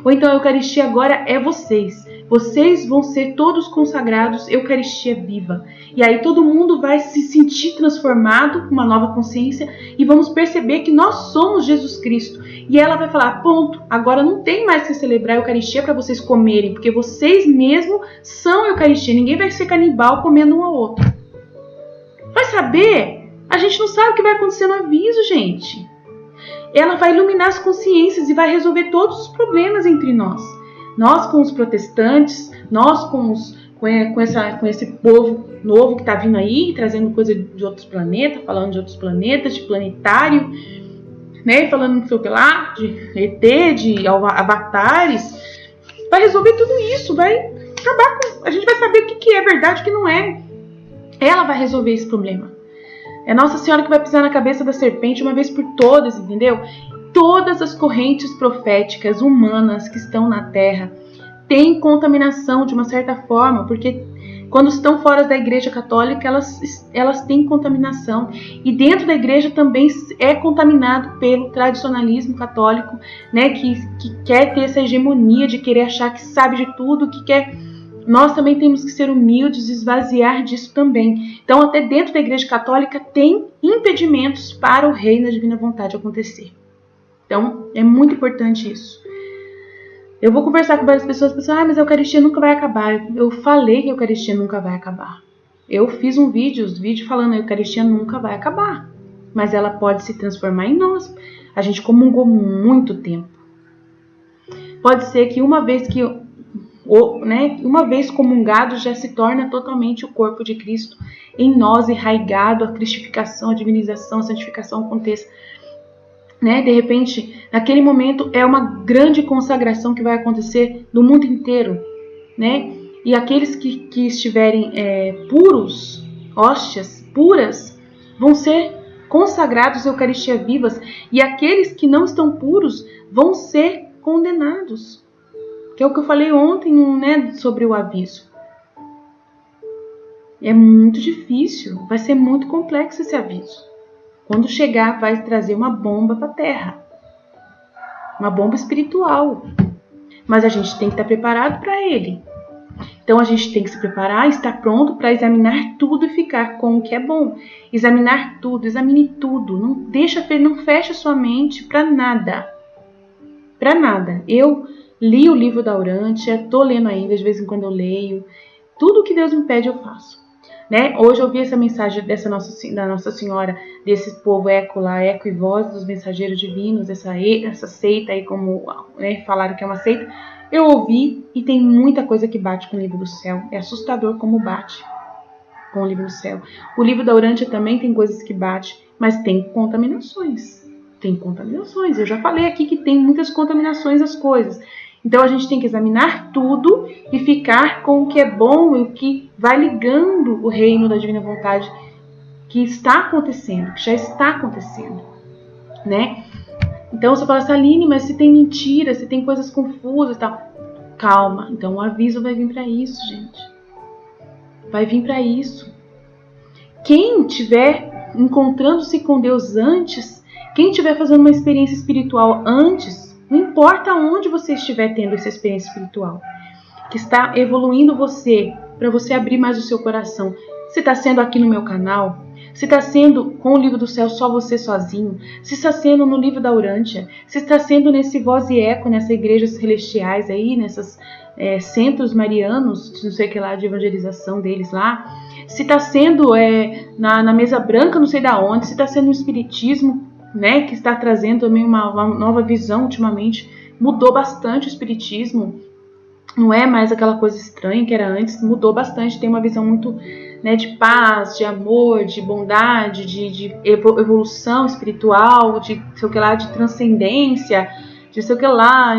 Ou então a Eucaristia agora é vocês. Vocês vão ser todos consagrados, Eucaristia viva. E aí todo mundo vai se sentir transformado com uma nova consciência e vamos perceber que nós somos Jesus Cristo. E ela vai falar, ponto, agora não tem mais que celebrar a Eucaristia para vocês comerem, porque vocês mesmos são a Eucaristia. Ninguém vai ser canibal comendo um ao outro. Vai saber? A gente não sabe o que vai acontecer no aviso, gente. Ela vai iluminar as consciências e vai resolver todos os problemas entre nós. Nós com os protestantes, nós com esse povo novo que está vindo aí, trazendo coisa de outros planetas, falando de outros planetas, de planetário, falando não sei o que lá, de ET, de avatares. Vai resolver tudo isso, vai acabar com... A gente vai saber o que é verdade e o que não é. Ela vai resolver esse problema. É Nossa Senhora que vai pisar na cabeça da serpente uma vez por todas, entendeu? Todas as correntes proféticas humanas que estão na Terra têm contaminação de uma certa forma, porque quando estão fora da Igreja Católica, elas têm contaminação. E dentro da Igreja também é contaminado pelo tradicionalismo católico, que quer ter essa hegemonia de querer achar que sabe de tudo, que quer... Nós também temos que ser humildes e esvaziar disso também. Então, até dentro da Igreja Católica tem impedimentos para o reino da divina vontade acontecer. Então, é muito importante isso. Eu vou conversar com várias pessoas, mas a Eucaristia nunca vai acabar. Eu falei que a Eucaristia nunca vai acabar. Eu fiz um vídeo falando que a Eucaristia nunca vai acabar. Mas ela pode se transformar em nós. A gente comungou muito tempo. Pode ser que uma vez comungado já se torna totalmente o corpo de Cristo em nós, enraigado, a cristificação, a divinização, a santificação aconteça. De repente, naquele momento é uma grande consagração que vai acontecer no mundo inteiro, E aqueles que estiverem puros, hóstias puras, vão ser consagrados à Eucaristia vivas, e aqueles que não estão puros vão ser condenados. Que é o que eu falei ontem, sobre o aviso. É muito difícil, vai ser muito complexo esse aviso. Quando chegar, vai trazer uma bomba para a Terra. uma bomba espiritual. Mas a gente tem que estar preparado para ele. Então a gente tem que se preparar, estar pronto para examinar tudo e ficar com o que é bom. Examinar tudo, examine tudo. Não feche sua mente para nada. Para nada. Eu li o livro da Aurântia, estou lendo ainda, de vez em quando eu leio. Tudo que Deus me pede eu faço. Né? Hoje eu vi essa mensagem da Nossa Senhora, desse povo Eco lá, Eco e Voz, dos mensageiros divinos, essa seita aí, como falaram que é uma seita. Eu ouvi e tem muita coisa que bate com o livro do céu. É assustador como bate com o livro do céu. O livro da Aurântia também tem coisas que bate, mas tem contaminações. Tem contaminações. Eu já falei aqui que tem muitas contaminações as coisas. Então a gente tem que examinar tudo e ficar com o que é bom e o que vai ligando o reino da divina vontade que está acontecendo, que já está acontecendo, né? Então você fala assim, Aline, mas se tem mentira, se tem coisas confusas e tal. Calma, então o aviso vai vir para isso, gente. Vai vir para isso. Quem estiver encontrando-se com Deus antes, quem estiver fazendo uma experiência espiritual antes, não importa onde você estiver tendo essa experiência espiritual, que está evoluindo você, para você abrir mais o seu coração. Se está sendo aqui no meu canal, se está sendo com o livro do céu só você sozinho, se está sendo no livro da Aurântia, se está sendo nesse Voz e Eco, nessas igrejas celestiais aí, nessas centros marianos, não sei o que lá, de evangelização deles lá, se está sendo na mesa branca, não sei da onde, se está sendo no espiritismo, né, que está trazendo também uma nova visão ultimamente, mudou bastante o espiritismo, não é mais aquela coisa estranha que era antes, mudou bastante, tem uma visão muito, né, de paz, de amor, de bondade, de evolução espiritual, de sei o que lá, de transcendência, de sei o que lá.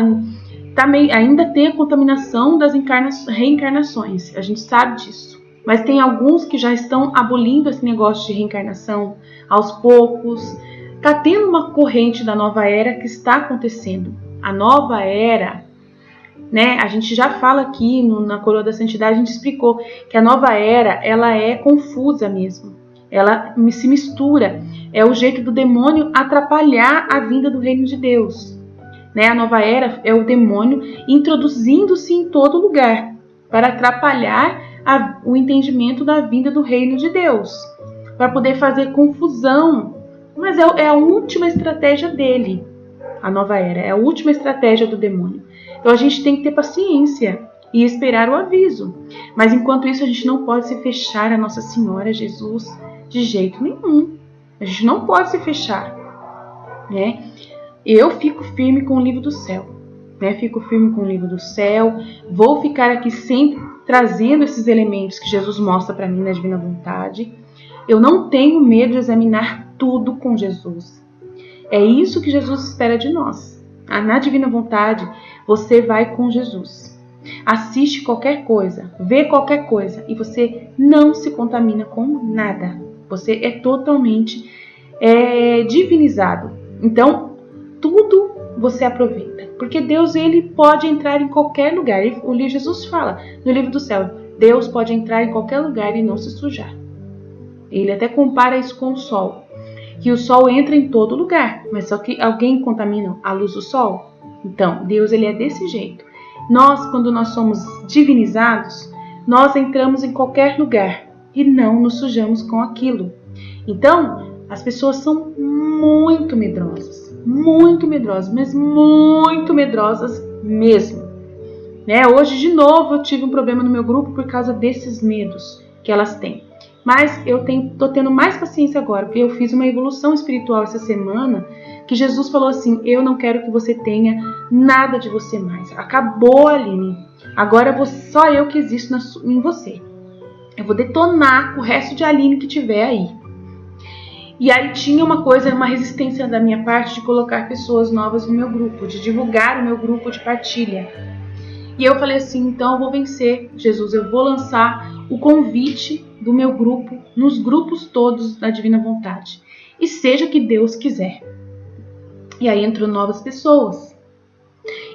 Ainda tem a contaminação das reencarnações, a gente sabe disso. Mas tem alguns que já estão abolindo esse negócio de reencarnação aos poucos. Está tendo uma corrente da nova era que está acontecendo. A nova era, né? A gente já fala aqui na Coroa da Santidade, a gente explicou que a nova era, ela é confusa mesmo. Ela se mistura. É o jeito do demônio atrapalhar a vinda do reino de Deus. Né? A nova era é o demônio introduzindo-se em todo lugar para atrapalhar o entendimento da vinda do reino de Deus, para poder fazer confusão. Mas é a última estratégia dele. A nova era é a última estratégia do demônio. Então a gente tem que ter paciência e esperar o aviso. Mas enquanto isso a gente não pode se fechar a Nossa Senhora Jesus de jeito nenhum. A gente não pode se fechar, né? Eu fico firme com o livro do céu, né? Fico firme com o livro do céu. Vou ficar aqui sempre trazendo esses elementos que Jesus mostra para mim na divina vontade. Eu não tenho medo de examinar tudo com Jesus. É isso que Jesus espera de nós. Na divina vontade, você vai com Jesus. Assiste qualquer coisa, vê qualquer coisa e você não se contamina com nada. Você é totalmente divinizado. Então, tudo você aproveita. Porque Deus, ele pode entrar em qualquer lugar. Jesus fala no livro do céu, Deus pode entrar em qualquer lugar e não se sujar. Ele até compara isso com o sol. Que o sol entra em todo lugar, mas só que alguém contamina a luz do sol? Então, Deus, ele é desse jeito. Nós, quando nós somos divinizados, nós entramos em qualquer lugar e não nos sujamos com aquilo. Então, as pessoas são muito medrosas, mas muito medrosas mesmo. Né? Hoje, de novo, eu tive um problema no meu grupo por causa desses medos que elas têm. Mas eu tô tendo mais paciência agora, porque eu fiz uma evolução espiritual essa semana, que Jesus falou assim, eu não quero que você tenha nada de você mais. Acabou, Aline. Agora só eu que existo em você. Eu vou detonar o resto de Aline que tiver aí. E aí tinha uma resistência da minha parte de colocar pessoas novas no meu grupo, de divulgar o meu grupo de partilha. E eu falei assim, então eu vou vencer, Jesus, eu vou lançar o convite do meu grupo, nos grupos todos da Divina Vontade. E seja o que Deus quiser. E aí entrou novas pessoas.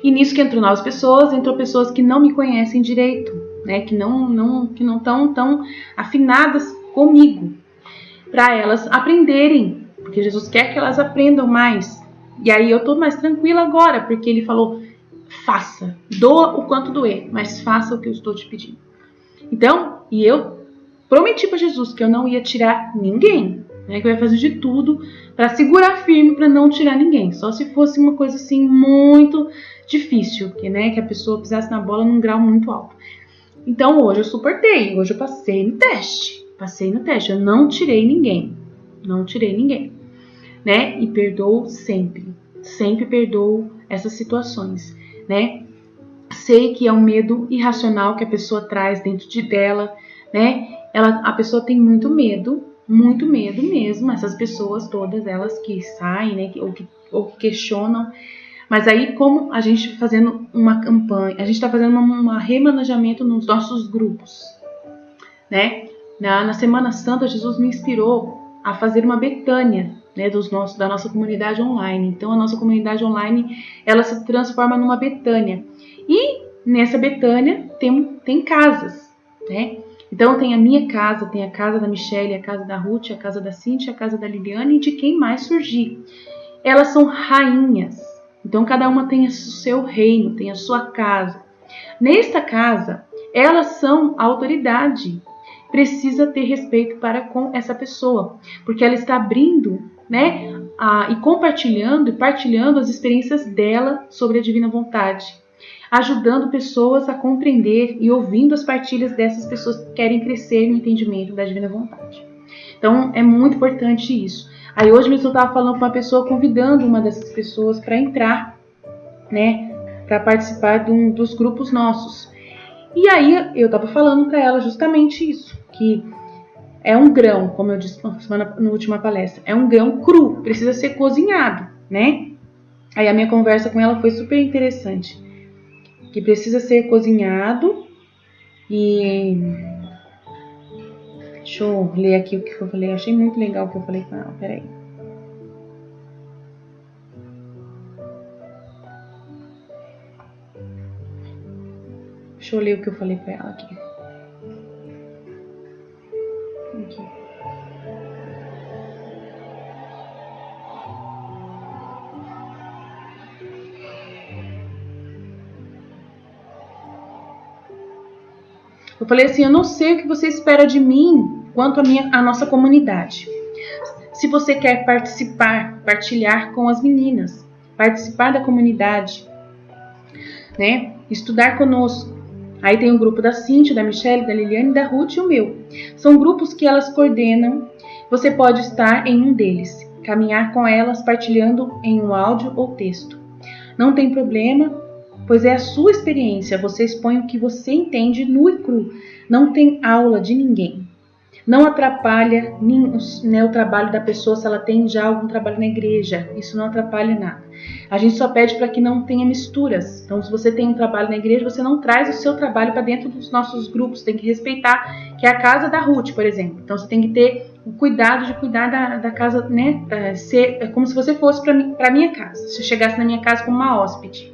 E nisso que entrou novas pessoas, entrou pessoas que não me conhecem direito, né? Que não estão tão afinadas comigo. Para elas aprenderem, porque Jesus quer que elas aprendam mais, E aí eu tô mais tranquila agora, porque ele falou, faça, doa o quanto doer, mas faça o que eu estou te pedindo. Então, e eu prometi para Jesus que eu não ia tirar ninguém, né, que eu ia fazer de tudo para segurar firme para não tirar ninguém, só se fosse uma coisa assim muito difícil, que a pessoa pisasse na bola num grau muito alto. Então hoje eu suportei, hoje eu passei no teste, eu não tirei ninguém, né, e perdoo sempre perdoo essas situações, né. Sei que é um medo irracional que a pessoa traz dentro dela, né? A pessoa tem muito medo mesmo. Essas pessoas todas, elas que saem, né? Ou que questionam. Mas aí, como a gente fazendo uma campanha, a gente está fazendo um remanejamento nos nossos grupos, né? Na Semana Santa, Jesus me inspirou a fazer uma Betânia, né? Da nossa comunidade online. Então, a nossa comunidade online, ela se transforma numa Betânia. E nessa Betânia tem casas, né? Então tem a minha casa, tem a casa da Michelle, a casa da Ruth, a casa da Cíntia, a casa da Liliane e de quem mais surgir. Elas são rainhas, então cada uma tem o seu reino, tem a sua casa. Nesta casa, elas são a autoridade. Precisa ter respeito para com essa pessoa, porque ela está abrindo, né? E compartilhando e partilhando as experiências dela sobre a divina vontade, ajudando pessoas a compreender e ouvindo as partilhas dessas pessoas que querem crescer no entendimento da divina vontade. Então, é muito importante isso. Aí hoje mesmo eu estava falando com uma pessoa, convidando uma dessas pessoas para entrar, né, para participar dos grupos nossos. E aí eu estava falando para ela justamente isso, que é um grão, como eu disse na última palestra, é um grão cru, precisa ser cozinhado, né? Aí a minha conversa com ela foi super interessante, que precisa ser cozinhado e... Deixa eu ler aqui o que eu falei, achei muito legal o que eu falei com ela, peraí. Deixa eu ler o que eu falei pra ela aqui. Eu falei assim, eu não sei o que você espera de mim quanto a nossa comunidade. Se você quer participar, partilhar com as meninas, participar da comunidade, né? Estudar conosco. Aí tem o grupo da Cíntia, da Michelle, da Liliane, da Ruth e o meu. São grupos que elas coordenam. Você pode estar em um deles, caminhar com elas, partilhando em um áudio ou texto. Não tem problema, pois é a sua experiência. Você expõe o que você entende nu e cru. Não tem aula de ninguém. Não atrapalha o trabalho da pessoa se ela tem já algum trabalho na igreja. Isso não atrapalha nada. A gente só pede para que não tenha misturas. Então, se você tem um trabalho na igreja, você não traz o seu trabalho para dentro dos nossos grupos. Tem que respeitar, que é a casa da Ruth, por exemplo. Então, você tem que ter o cuidado de cuidar da casa, né? É como se você fosse para minha casa. Se eu chegasse na minha casa como uma hóspede.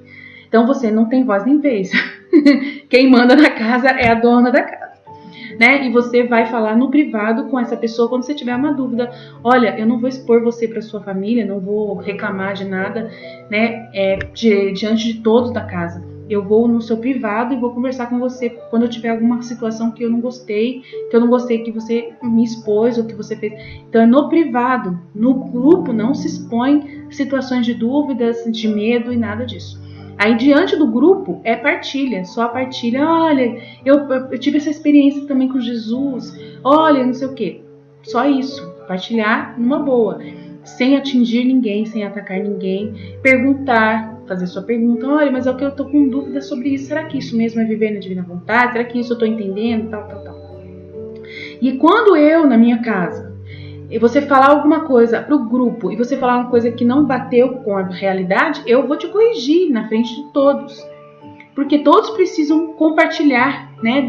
Então, você não tem voz nem vez. Quem manda na casa é a dona da casa. Né? E você vai falar no privado com essa pessoa quando você tiver uma dúvida. Olha, eu não vou expor você para sua família, não vou reclamar de nada, né? Diante de todos da casa. Eu vou no seu privado e vou conversar com você quando eu tiver alguma situação que eu não gostei, que você me expôs ou que você fez. Então é no privado, no grupo não se expõe situações de dúvidas, de medo e nada disso. Aí, diante do grupo, é partilha, só a partilha. Olha, eu tive essa experiência também com Jesus. Olha, não sei o quê. Só isso, partilhar numa boa, sem atingir ninguém, sem atacar ninguém. Perguntar, fazer sua pergunta. Olha, mas é o que eu tô com dúvida sobre isso. Será que isso mesmo é viver na divina vontade? Será que isso eu tô entendendo? Tal. E quando eu, na minha casa, e você falar alguma coisa para o grupo e você falar uma coisa que não bateu com a realidade, eu vou te corrigir na frente de todos. Porque todos precisam compartilhar, né,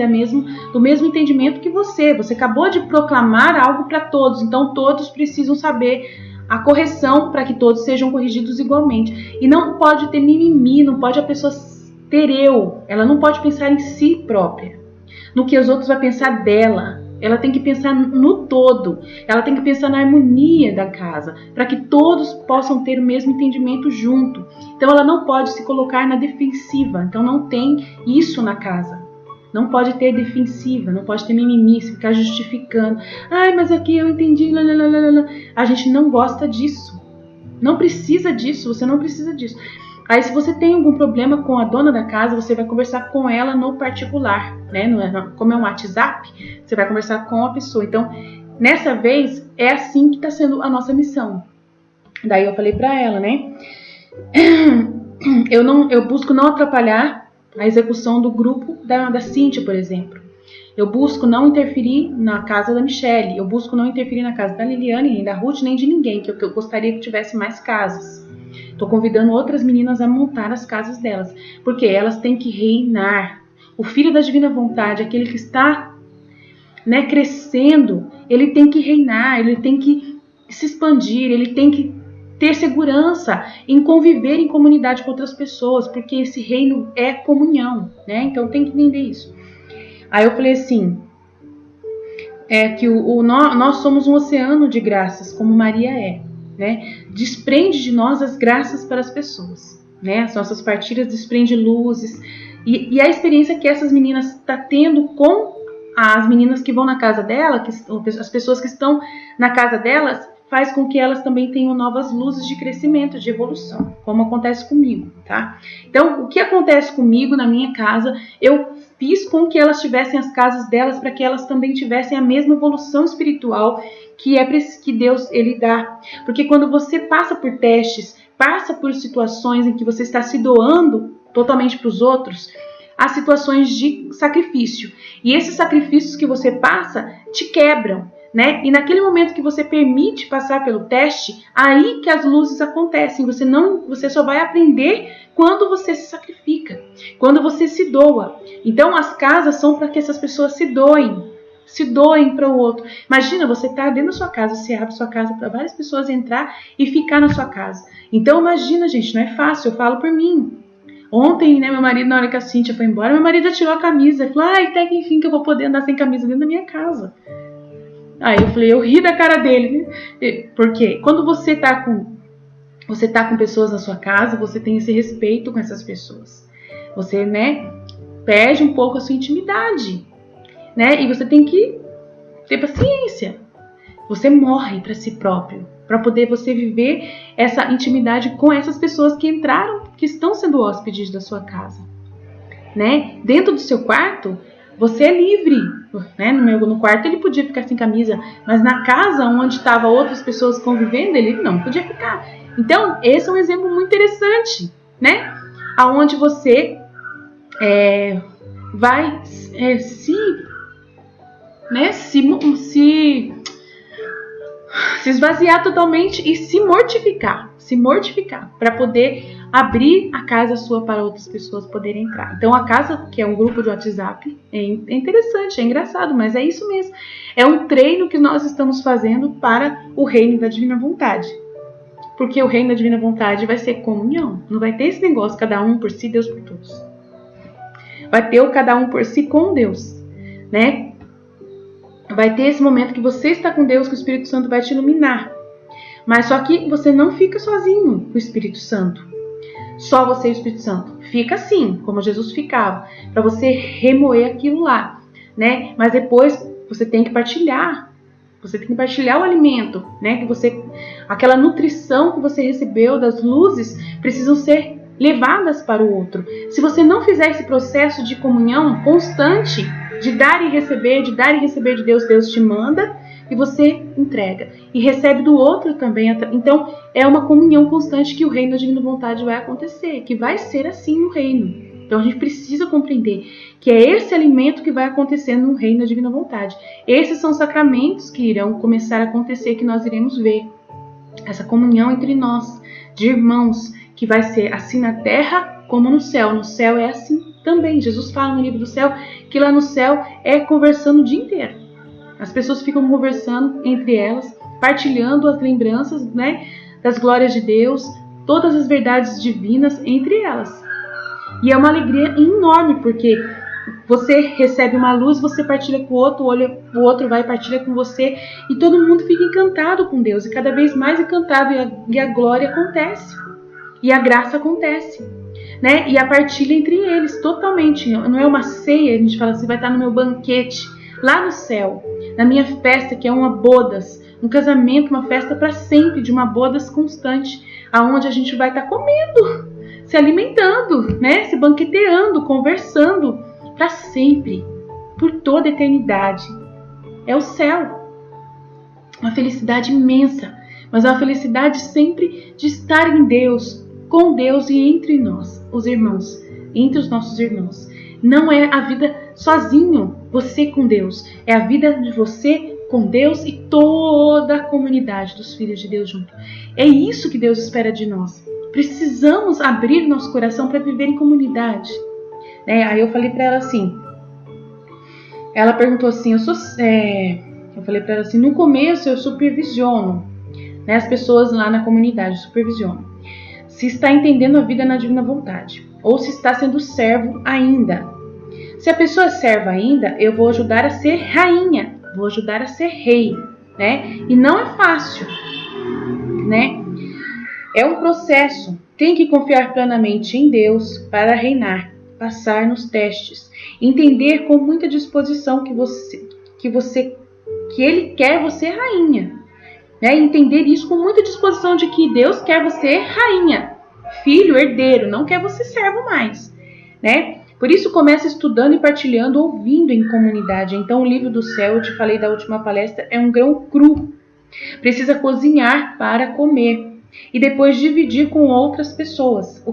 do mesmo entendimento que você. Você acabou de proclamar algo para todos, então todos precisam saber a correção para que todos sejam corrigidos igualmente. E não pode ter mimimi, não pode a pessoa ter ela não pode pensar em si própria, no que os outros vão pensar dela. Ela tem que pensar no todo. Ela tem que pensar na harmonia da casa, para que todos possam ter o mesmo entendimento junto. Então ela não pode se colocar na defensiva. Então não tem isso na casa. Não pode ter defensiva, não pode ter mimimi, ficar justificando. Ai, mas aqui eu entendi. Lalalala. A gente não gosta disso. Não precisa disso, você não precisa disso. Aí se você tem algum problema com a dona da casa, você vai conversar com ela no particular, né? Como é um WhatsApp, você vai conversar com a pessoa. Então, nessa vez, é assim que está sendo a nossa missão. Daí eu falei para ela, né? Eu busco não atrapalhar a execução do grupo da Cíntia, por exemplo. Eu busco não interferir na casa da Michelle. Eu busco não interferir na casa da Liliane, nem da Ruth, nem de ninguém, que eu gostaria que tivesse mais casas. Estou convidando outras meninas a montar as casas delas, porque elas têm que reinar. O filho da divina vontade, aquele que está, né, crescendo, ele tem que reinar, ele tem que se expandir, ele tem que ter segurança em conviver em comunidade com outras pessoas, porque esse reino é comunhão, né? Então tem que entender isso. Aí eu falei assim, que nós somos um oceano de graças, como Maria é, né? Desprende de nós as graças para as pessoas, né? As nossas partilhas desprendem luzes, e a experiência que essas meninas estão tendo com as meninas que vão na casa dela, as pessoas que estão na casa delas, faz com que elas também tenham novas luzes de crescimento, de evolução, como acontece comigo, tá? Então, o que acontece comigo na minha casa, eu fiz com que elas tivessem as casas delas para que elas também tivessem a mesma evolução espiritual que Deus ele dá. Porque quando você passa por testes, passa por situações em que você está se doando totalmente para os outros, há situações de sacrifício. E esses sacrifícios que você passa te quebram, né? E naquele momento que você permite passar pelo teste, aí que as luzes acontecem. Você só vai aprender quando você se sacrifica, quando você se doa. Então as casas são para que essas pessoas se doem para o outro. Imagina, você tá dentro da sua casa, você abre sua casa para várias pessoas entrar e ficar na sua casa. Então imagina, gente, não é fácil, eu falo por mim. Ontem, né, meu marido, na hora que a Cíntia foi embora, meu marido já tirou a camisa e falou, até que enfim que eu vou poder andar sem camisa dentro da minha casa. Aí eu falei, eu ri da cara dele, né? Porque quando você tá com pessoas na sua casa, você tem esse respeito com essas pessoas. Você, né, perde um pouco a sua intimidade, né? E você tem que ter paciência. Você morre para si próprio, para poder você viver essa intimidade com essas pessoas que entraram, que estão sendo hóspedes da sua casa, né? Dentro do seu quarto, você é livre, né? No quarto ele podia ficar sem camisa, mas na casa onde estavam outras pessoas convivendo, ele não podia ficar. Então, esse é um exemplo muito interessante, né? Aonde você vai se esvaziar totalmente e se mortificar para poder abrir a casa sua para outras pessoas poderem entrar. Então a casa, que é um grupo de WhatsApp, é interessante, é engraçado, mas é isso mesmo. É um treino que nós estamos fazendo para o reino da divina vontade. Porque o reino da divina vontade vai ser comunhão. Não vai ter esse negócio, cada um por si, Deus por todos. Vai ter o cada um por si com Deus, né? Vai ter esse momento que você está com Deus, que o Espírito Santo vai te iluminar. Mas só que você não fica sozinho com o Espírito Santo. Só você e o Espírito Santo. Fica assim, como Jesus ficava, para você remoer aquilo lá, né? Mas depois você tem que partilhar. Você tem que partilhar o alimento, né? Aquela nutrição que você recebeu das luzes precisam ser levadas para o outro. Se você não fizer esse processo de comunhão constante, de dar e receber de Deus, Deus te manda e você entrega. E recebe do outro também. Então, é uma comunhão constante que o reino da divina vontade vai acontecer, que vai ser assim no reino. Então, a gente precisa compreender que é esse alimento que vai acontecer no reino da divina vontade. Esses são os sacramentos que irão começar a acontecer, que nós iremos ver. Essa comunhão entre nós, de irmãos, que vai ser assim na terra como no céu. No céu é assim também. Jesus fala no livro do céu que lá no céu é conversando o dia inteiro. As pessoas ficam conversando entre elas, partilhando as lembranças, né, das glórias de Deus, todas as verdades divinas entre elas. E é uma alegria enorme, porque Você recebe uma luz, você partilha com o outro, o outro vai e partilha com você, e todo mundo fica encantado com Deus, e cada vez mais encantado, e a glória acontece, e a graça acontece, né? E a partilha entre eles, totalmente. Não é uma ceia, a gente fala assim, vai estar no meu banquete, lá no céu, na minha festa, que é uma bodas, um casamento, uma festa para sempre, de uma bodas constante, aonde a gente vai estar comendo, se alimentando, né? Se banqueteando, conversando, para sempre, por toda a eternidade. É o céu. Uma felicidade imensa, mas é uma felicidade sempre de estar em Deus, com Deus e entre nós, os irmãos, entre os nossos irmãos. Não é a vida sozinho, você com Deus. É a vida de você com Deus e toda a comunidade dos filhos de Deus junto. É isso que Deus espera de nós. Precisamos abrir nosso coração para viver em comunidade. Aí eu falei para ela assim, ela perguntou assim, eu falei para ela assim, no começo eu supervisiono, né, as pessoas lá na comunidade, supervisiono, se está entendendo a vida na divina vontade, ou se está sendo servo ainda. Se a pessoa é serva ainda, eu vou ajudar a ser rainha, vou ajudar a ser rei, né, e não é fácil, né, é um processo, tem que confiar plenamente em Deus para reinar, passar nos testes, entender com muita disposição que Ele quer você rainha, né? Entender isso com muita disposição de que Deus quer você rainha, filho, herdeiro, não quer você servo mais, né? Por isso começa estudando e partilhando, ouvindo em comunidade. Então o livro do céu, eu te falei da última palestra, é um grão cru, precisa cozinhar para comer e depois dividir com outras pessoas o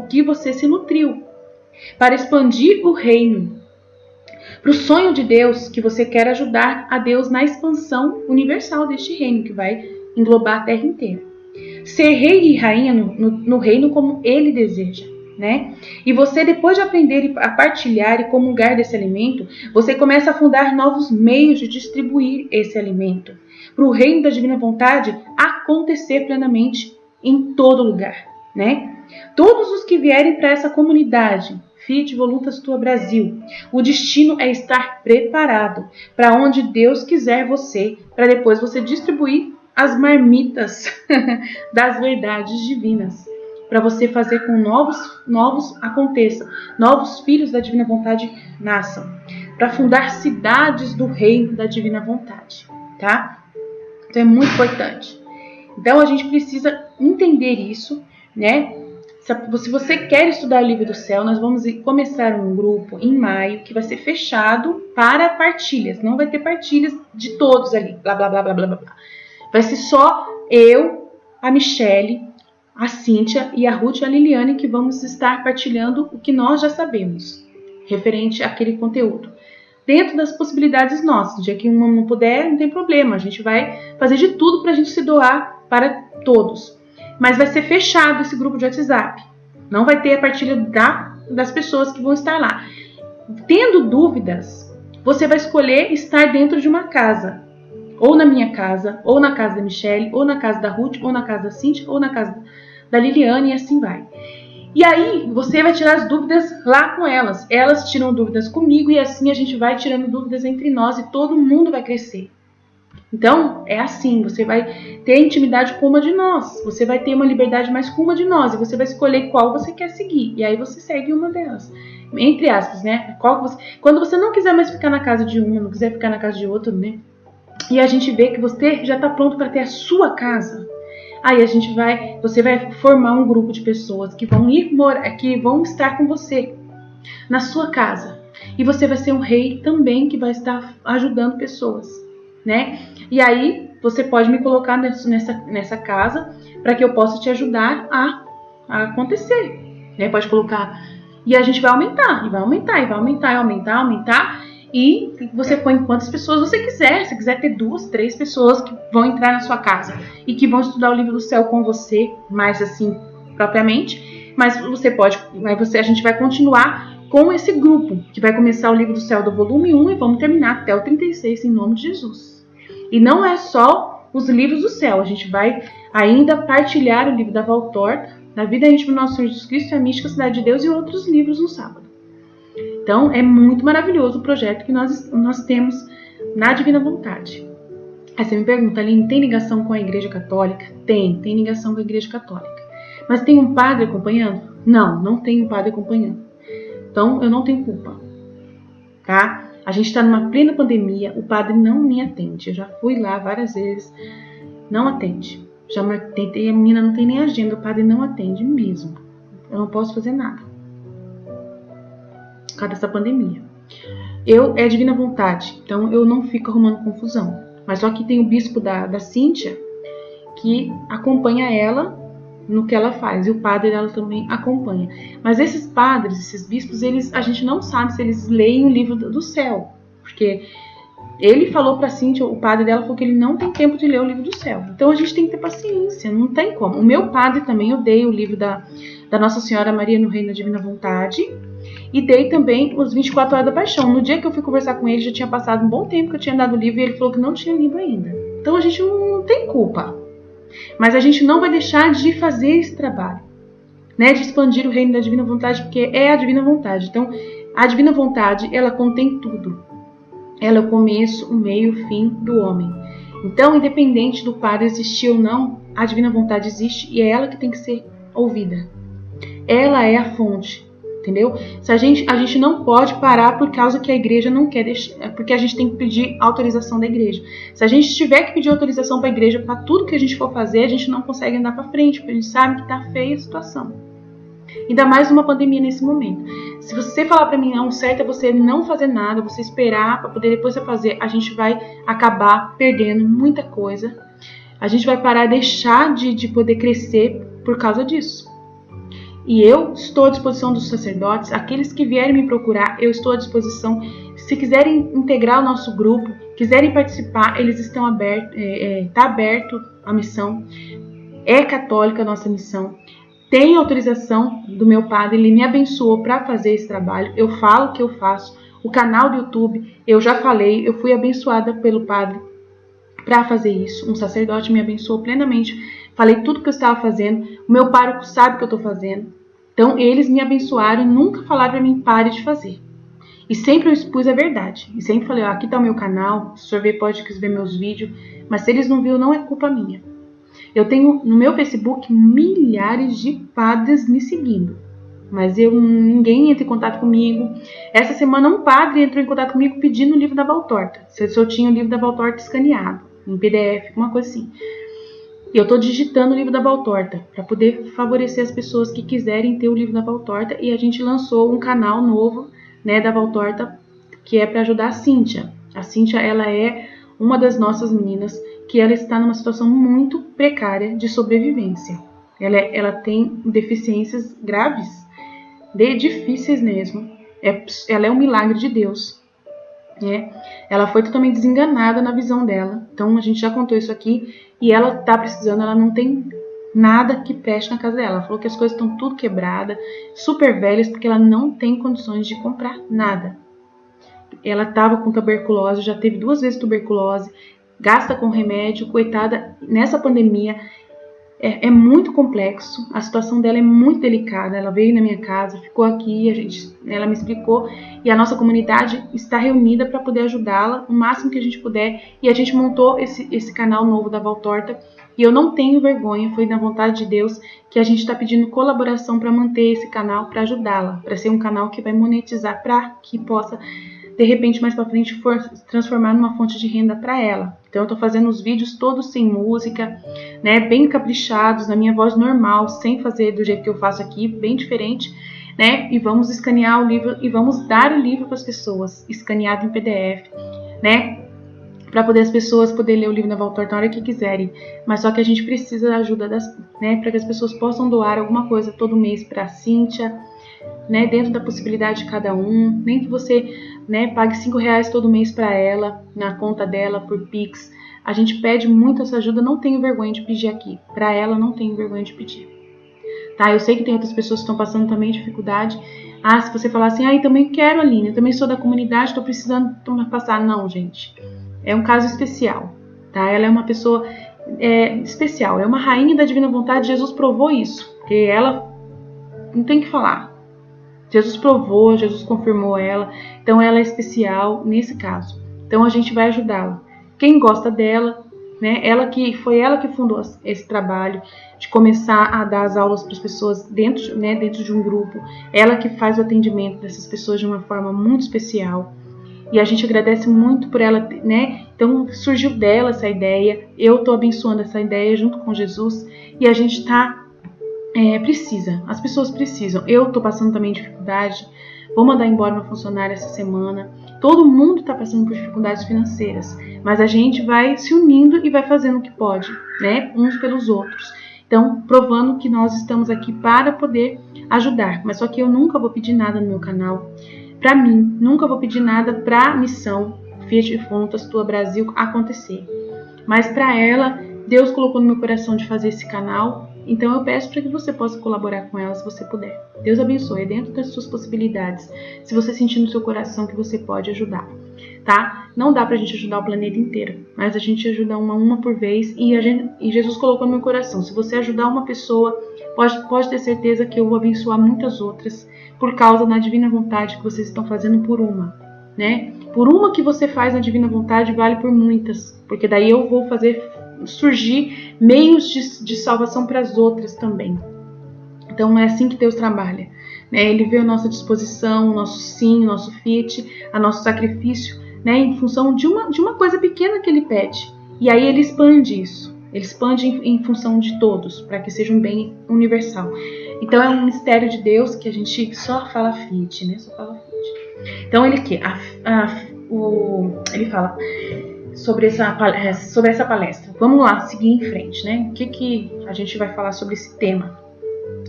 que você se nutriu, para expandir o reino, para o sonho de Deus, que você quer ajudar a Deus na expansão universal deste reino, que vai englobar a terra inteira. Ser rei e rainha no reino como Ele deseja, né? E você, depois de aprender a partilhar e comungar desse alimento, você começa a fundar novos meios de distribuir esse alimento, para o reino da divina vontade acontecer plenamente em todo lugar, né? Todos os que vierem para essa comunidade, Fiat Voluntas Tua Brasil, o destino é estar preparado para onde Deus quiser você, para depois você distribuir as marmitas das verdades divinas, para você fazer com novos aconteça, novos filhos da divina vontade nasçam, para fundar cidades do reino da divina vontade, tá? Então é muito importante. Então a gente precisa entender isso, né? Se você quer estudar o livro do céu, nós vamos começar um grupo em maio que vai ser fechado para partilhas. Não vai ter partilhas de todos ali, blá, blá, blá, blá, blá, blá. Vai ser só eu, a Michele, a Cíntia e a Ruth e a Liliane que vamos estar partilhando o que nós já sabemos, referente àquele conteúdo. Dentro das possibilidades nossas, já que uma não puder, não tem problema. A gente vai fazer de tudo para a gente se doar para todos. Mas vai ser fechado esse grupo de WhatsApp. Não vai ter a partilha das pessoas que vão estar lá. Tendo dúvidas, você vai escolher estar dentro de uma casa. Ou na minha casa, ou na casa da Michele, ou na casa da Ruth, ou na casa da Cíntia, ou na casa da Liliane, e assim vai. E aí, você vai tirar as dúvidas lá com elas. Elas tiram dúvidas comigo, e assim a gente vai tirando dúvidas entre nós, e todo mundo vai crescer. Então, é assim, você vai ter intimidade com uma de nós, você vai ter uma liberdade mais com uma de nós, e você vai escolher qual você quer seguir, e aí você segue uma delas, entre aspas, né? Quando você não quiser mais ficar na casa de uma, não quiser ficar na casa de outro, né? E a gente vê que você já está pronto para ter a sua casa, aí você vai formar um grupo de pessoas que vão que vão estar com você na sua casa, e você vai ser um rei também que vai estar ajudando pessoas, né? E aí você pode me colocar nessa casa para que eu possa te ajudar a acontecer, né? Pode colocar e a gente vai aumentar, e vai aumentar, e vai aumentar, e aumentar, e você põe quantas pessoas você quiser. Se quiser ter 2, 3 pessoas que vão entrar na sua casa e que vão estudar o livro do céu com você, mais assim propriamente, mas a gente vai continuar com esse grupo, que vai começar o livro do céu do volume 1 e vamos terminar até o 36 em nome de Jesus. E não é só os livros do céu, a gente vai ainda partilhar o livro da Valtorta, na vida íntima do nosso Senhor Jesus Cristo, a mística Cidade de Deus e outros livros no sábado. Então, é muito maravilhoso o projeto que nós temos na Divina Vontade. Aí você me pergunta, Aline, tem ligação com a Igreja Católica? Tem ligação com a Igreja Católica. Mas tem um padre acompanhando? Não tem um padre acompanhando. Então, eu não tenho culpa, tá? A gente está numa plena pandemia, o padre não me atende. Eu já fui lá várias vezes, não atende. Já tentei, a menina não tem nem agenda, o padre não atende mesmo. Eu não posso fazer nada por causa dessa pandemia. É a Divina Vontade, então eu não fico arrumando confusão. Mas só que tem o bispo da Cíntia que acompanha ela no que ela faz, e o padre dela também acompanha. Mas esses padres, esses bispos, a gente não sabe se eles leem o livro do céu, porque ele falou pra Cíntia, o padre dela falou que ele não tem tempo de ler o livro do céu. Então a gente tem que ter paciência, não tem como. O meu padre também, eu dei o livro da Nossa Senhora Maria no Reino da Divina Vontade, e dei também os 24 Horas da Paixão. No dia que eu fui conversar com ele, já tinha passado um bom tempo que eu tinha dado o livro, e ele falou que não tinha livro ainda. Então a gente não tem culpa. Mas a gente não vai deixar de fazer esse trabalho, né, de expandir o reino da Divina Vontade, porque é a Divina Vontade. Então, a Divina Vontade, ela contém tudo. Ela é o começo, o meio, o fim do homem. Então, independente do padre existir ou não, a Divina Vontade existe e é ela que tem que ser ouvida. Ela é a fonte, entendeu? Se a gente não pode parar por causa que a igreja não quer deixar, porque a gente tem que pedir autorização da igreja. Se a gente tiver que pedir autorização para a igreja para tudo que a gente for fazer, a gente não consegue andar para frente, porque a gente sabe que está feia a situação. Ainda mais numa pandemia nesse momento. Se você falar para mim, não, o certo é você não fazer nada, você esperar para poder depois você fazer, a gente vai acabar perdendo muita coisa. A gente vai parar, deixar de poder crescer por causa disso. E eu estou à disposição dos sacerdotes, aqueles que vierem me procurar, eu estou à disposição. Se quiserem integrar o nosso grupo, quiserem participar, eles estão abertos, está aberto a missão. É católica a nossa missão. Tem autorização do meu padre, ele me abençoou para fazer esse trabalho. Eu falo o que eu faço. O canal do YouTube, eu já falei, eu fui abençoada pelo padre para fazer isso. Um sacerdote me abençoou plenamente. Falei tudo que eu estava fazendo. O meu pároco sabe o que eu estou fazendo. Então, eles me abençoaram e nunca falaram para mim, pare de fazer. E sempre eu expus a verdade. E sempre falei, aqui está o meu canal, se o senhor ver, pode ver meus vídeos. Mas se eles não viram, não é culpa minha. Eu tenho no meu Facebook milhares de padres me seguindo. Mas ninguém entra em contato comigo. Essa semana um padre entrou em contato comigo pedindo o livro da Valtorta. Se eu tinha o livro da Valtorta escaneado, em PDF, uma coisa assim. E eu estou digitando o livro da Valtorta para poder favorecer as pessoas que quiserem ter o livro da Valtorta. E a gente lançou um canal novo, né, da Valtorta, que é para ajudar a Cíntia. A Cíntia, ela é uma das nossas meninas que ela está numa situação muito precária de sobrevivência. Ela tem deficiências graves, difíceis mesmo. Ela é um milagre de Deus. Ela foi totalmente desenganada na visão dela. Então a gente já contou isso aqui. E ela está precisando, ela não tem nada que preste na casa dela. Ela falou que as coisas estão tudo quebradas, super velhas, porque ela não tem condições de comprar nada. Ela estava com tuberculose, já teve 2 vezes tuberculose, gasta com remédio, coitada, nessa pandemia é muito complexo, a situação dela é muito delicada. Ela veio na minha casa, ficou aqui, ela me explicou, e a nossa comunidade está reunida para poder ajudá-la o máximo que a gente puder, e a gente montou esse canal novo da Valtorta, e eu não tenho vergonha, foi na vontade de Deus que a gente está pedindo colaboração para manter esse canal, para ajudá-la, para ser um canal que vai monetizar, para que possa de repente mais para frente for transformar numa fonte de renda para ela. Então eu estou fazendo os vídeos todos sem música, né, bem caprichados, na minha voz normal, sem fazer do jeito que eu faço aqui, bem diferente, né? E vamos escanear o livro e vamos dar o livro para as pessoas, escaneado em PDF, né? Para poder as pessoas poderem ler o livro da Valtorta na hora que quiserem. Mas só que a gente precisa da ajuda né, para que as pessoas possam doar alguma coisa todo mês para a Cíntia, né, dentro da possibilidade de cada um. Nem que você, né, pague R$5 todo mês para ela, na conta dela, por Pix. A gente pede muito essa ajuda, não tenho vergonha de pedir aqui. Para ela, não tenho vergonha de pedir. Tá, eu sei que tem outras pessoas que estão passando também dificuldade. Ah, se você falar assim, eu também quero, Aline, eu também sou da comunidade, estou precisando passar. Não, gente. É um caso especial, tá? Ela é uma pessoa especial, é uma rainha da Divina Vontade. Jesus provou isso, porque ela não tem que falar. Jesus provou, Jesus confirmou ela, então ela é especial nesse caso. Então a gente vai ajudá-la. Quem gosta dela, né? Foi ela que fundou esse trabalho de começar a dar as aulas para as pessoas dentro de um grupo. Ela que faz o atendimento dessas pessoas de uma forma muito especial. E a gente agradece muito por ela, né? Então surgiu dela essa ideia. Eu estou abençoando essa ideia junto com Jesus e a gente precisa. As pessoas precisam. Eu estou passando também dificuldade. Vou mandar embora uma funcionária essa semana. Todo mundo está passando por dificuldades financeiras, mas a gente vai se unindo e vai fazendo o que pode, né? Uns pelos outros. Então, provando que nós estamos aqui para poder ajudar. Mas só que eu nunca vou pedir nada no meu canal para mim, nunca vou pedir nada para a missão Fiat Fontas Tua Brasil acontecer. Mas para ela, Deus colocou no meu coração de fazer esse canal. Então eu peço para que você possa colaborar com ela se você puder. Deus abençoe, é dentro das suas possibilidades. Se você sentir no seu coração que você pode ajudar, tá? Não dá pra gente ajudar o planeta inteiro, mas a gente ajuda uma por vez. E Jesus colocou no meu coração, se você ajudar uma pessoa, pode ter certeza que eu vou abençoar muitas outras, por causa da divina vontade que vocês estão fazendo por uma, né? Por uma que você faz na divina vontade, vale por muitas, porque daí eu vou fazer surgir meios de salvação para as outras também. Então é assim que Deus trabalha, né? Ele vê a nossa disposição, o nosso sim, o nosso fit, o nosso sacrifício, né? Em função de uma coisa pequena que Ele pede. E aí Ele expande isso. Ele expande em função de todos, para que seja um bem universal. Então é um mistério de Deus que a gente só fala fit, né? Só fala fit. Então ele fala sobre essa palestra. Vamos lá, seguir em frente, né? O que a gente vai falar sobre esse tema?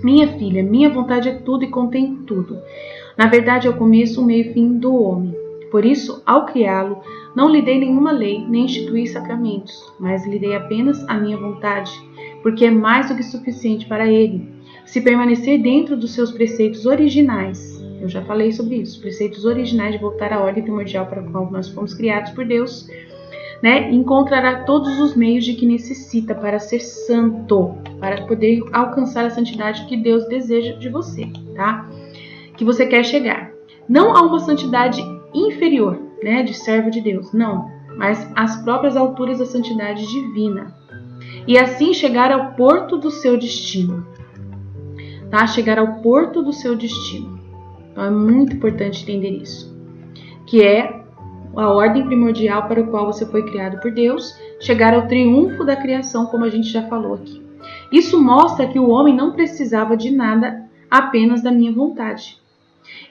Minha filha, minha vontade é tudo e contém tudo. Na verdade, é o começo, o meio e fim do homem. Por isso, ao criá-lo, não lhe dei nenhuma lei, nem instituí sacramentos, mas lhe dei apenas a minha vontade, porque é mais do que suficiente para ele. Se permanecer dentro dos seus preceitos originais, eu já falei sobre isso, preceitos originais de voltar à ordem primordial para a qual nós fomos criados por Deus, né? Encontrará todos os meios de que necessita para ser santo, para poder alcançar a santidade que Deus deseja de você, tá? Que você quer chegar. Não a uma santidade inferior, né, de servo de Deus, não, mas às próprias alturas da santidade divina. E assim chegar ao porto do seu destino, tá? Chegar ao porto do seu destino. Então é muito importante entender isso, que é a ordem primordial para o qual você foi criado por Deus, chegar ao triunfo da criação, como a gente já falou aqui. Isso mostra que o homem não precisava de nada, apenas da minha vontade.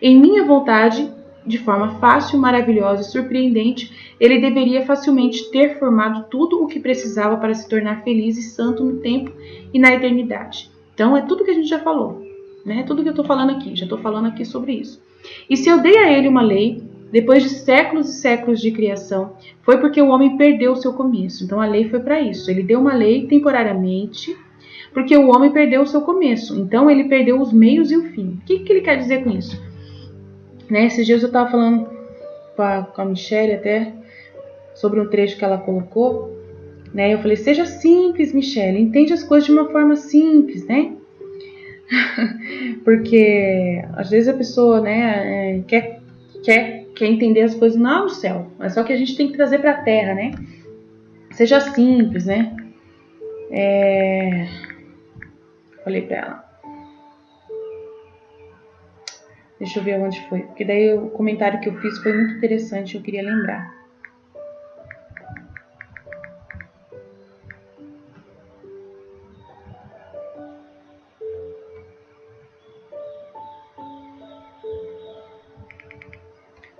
Em minha vontade, de forma fácil, maravilhosa e surpreendente, ele deveria facilmente ter formado tudo o que precisava para se tornar feliz e santo no tempo e na eternidade. Então é tudo que a gente já falou, né? Tudo que eu estou falando aqui, já estou falando aqui sobre isso. E se eu dei a ele uma lei, depois de séculos e séculos de criação, foi porque o homem perdeu o seu começo. Então a lei foi para isso. Ele deu uma lei temporariamente, porque o homem perdeu o seu começo. Então ele perdeu os meios e o fim. O que ele quer dizer com isso? Né? Esses dias eu estava falando com a Michelle até sobre um trecho que ela colocou. Né? Eu falei, seja simples, Michelle. Entende as coisas de uma forma simples, né? Porque às vezes a pessoa, né, quer entender as coisas lá no céu, mas só que a gente tem que trazer para a terra, né? Seja simples, né? Falei para ela. Deixa eu ver onde foi, porque daí o comentário que eu fiz foi muito interessante, eu queria lembrar.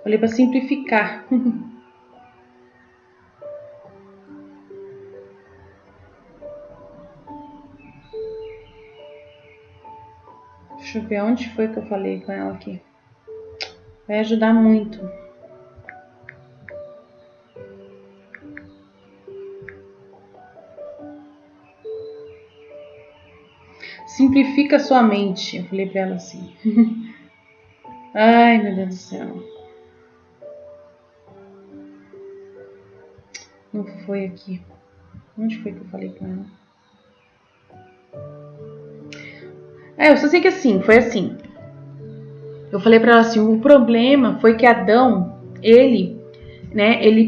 Falei para simplificar. Deixa eu ver onde foi que eu falei com ela aqui. Vai ajudar muito. Simplifica a sua mente. Eu falei para ela assim. Ai, meu Deus do céu. Não foi aqui. Onde foi que eu falei com ela? Eu só sei que assim, foi assim. eu falei para ela assim, o problema foi que Adão, ele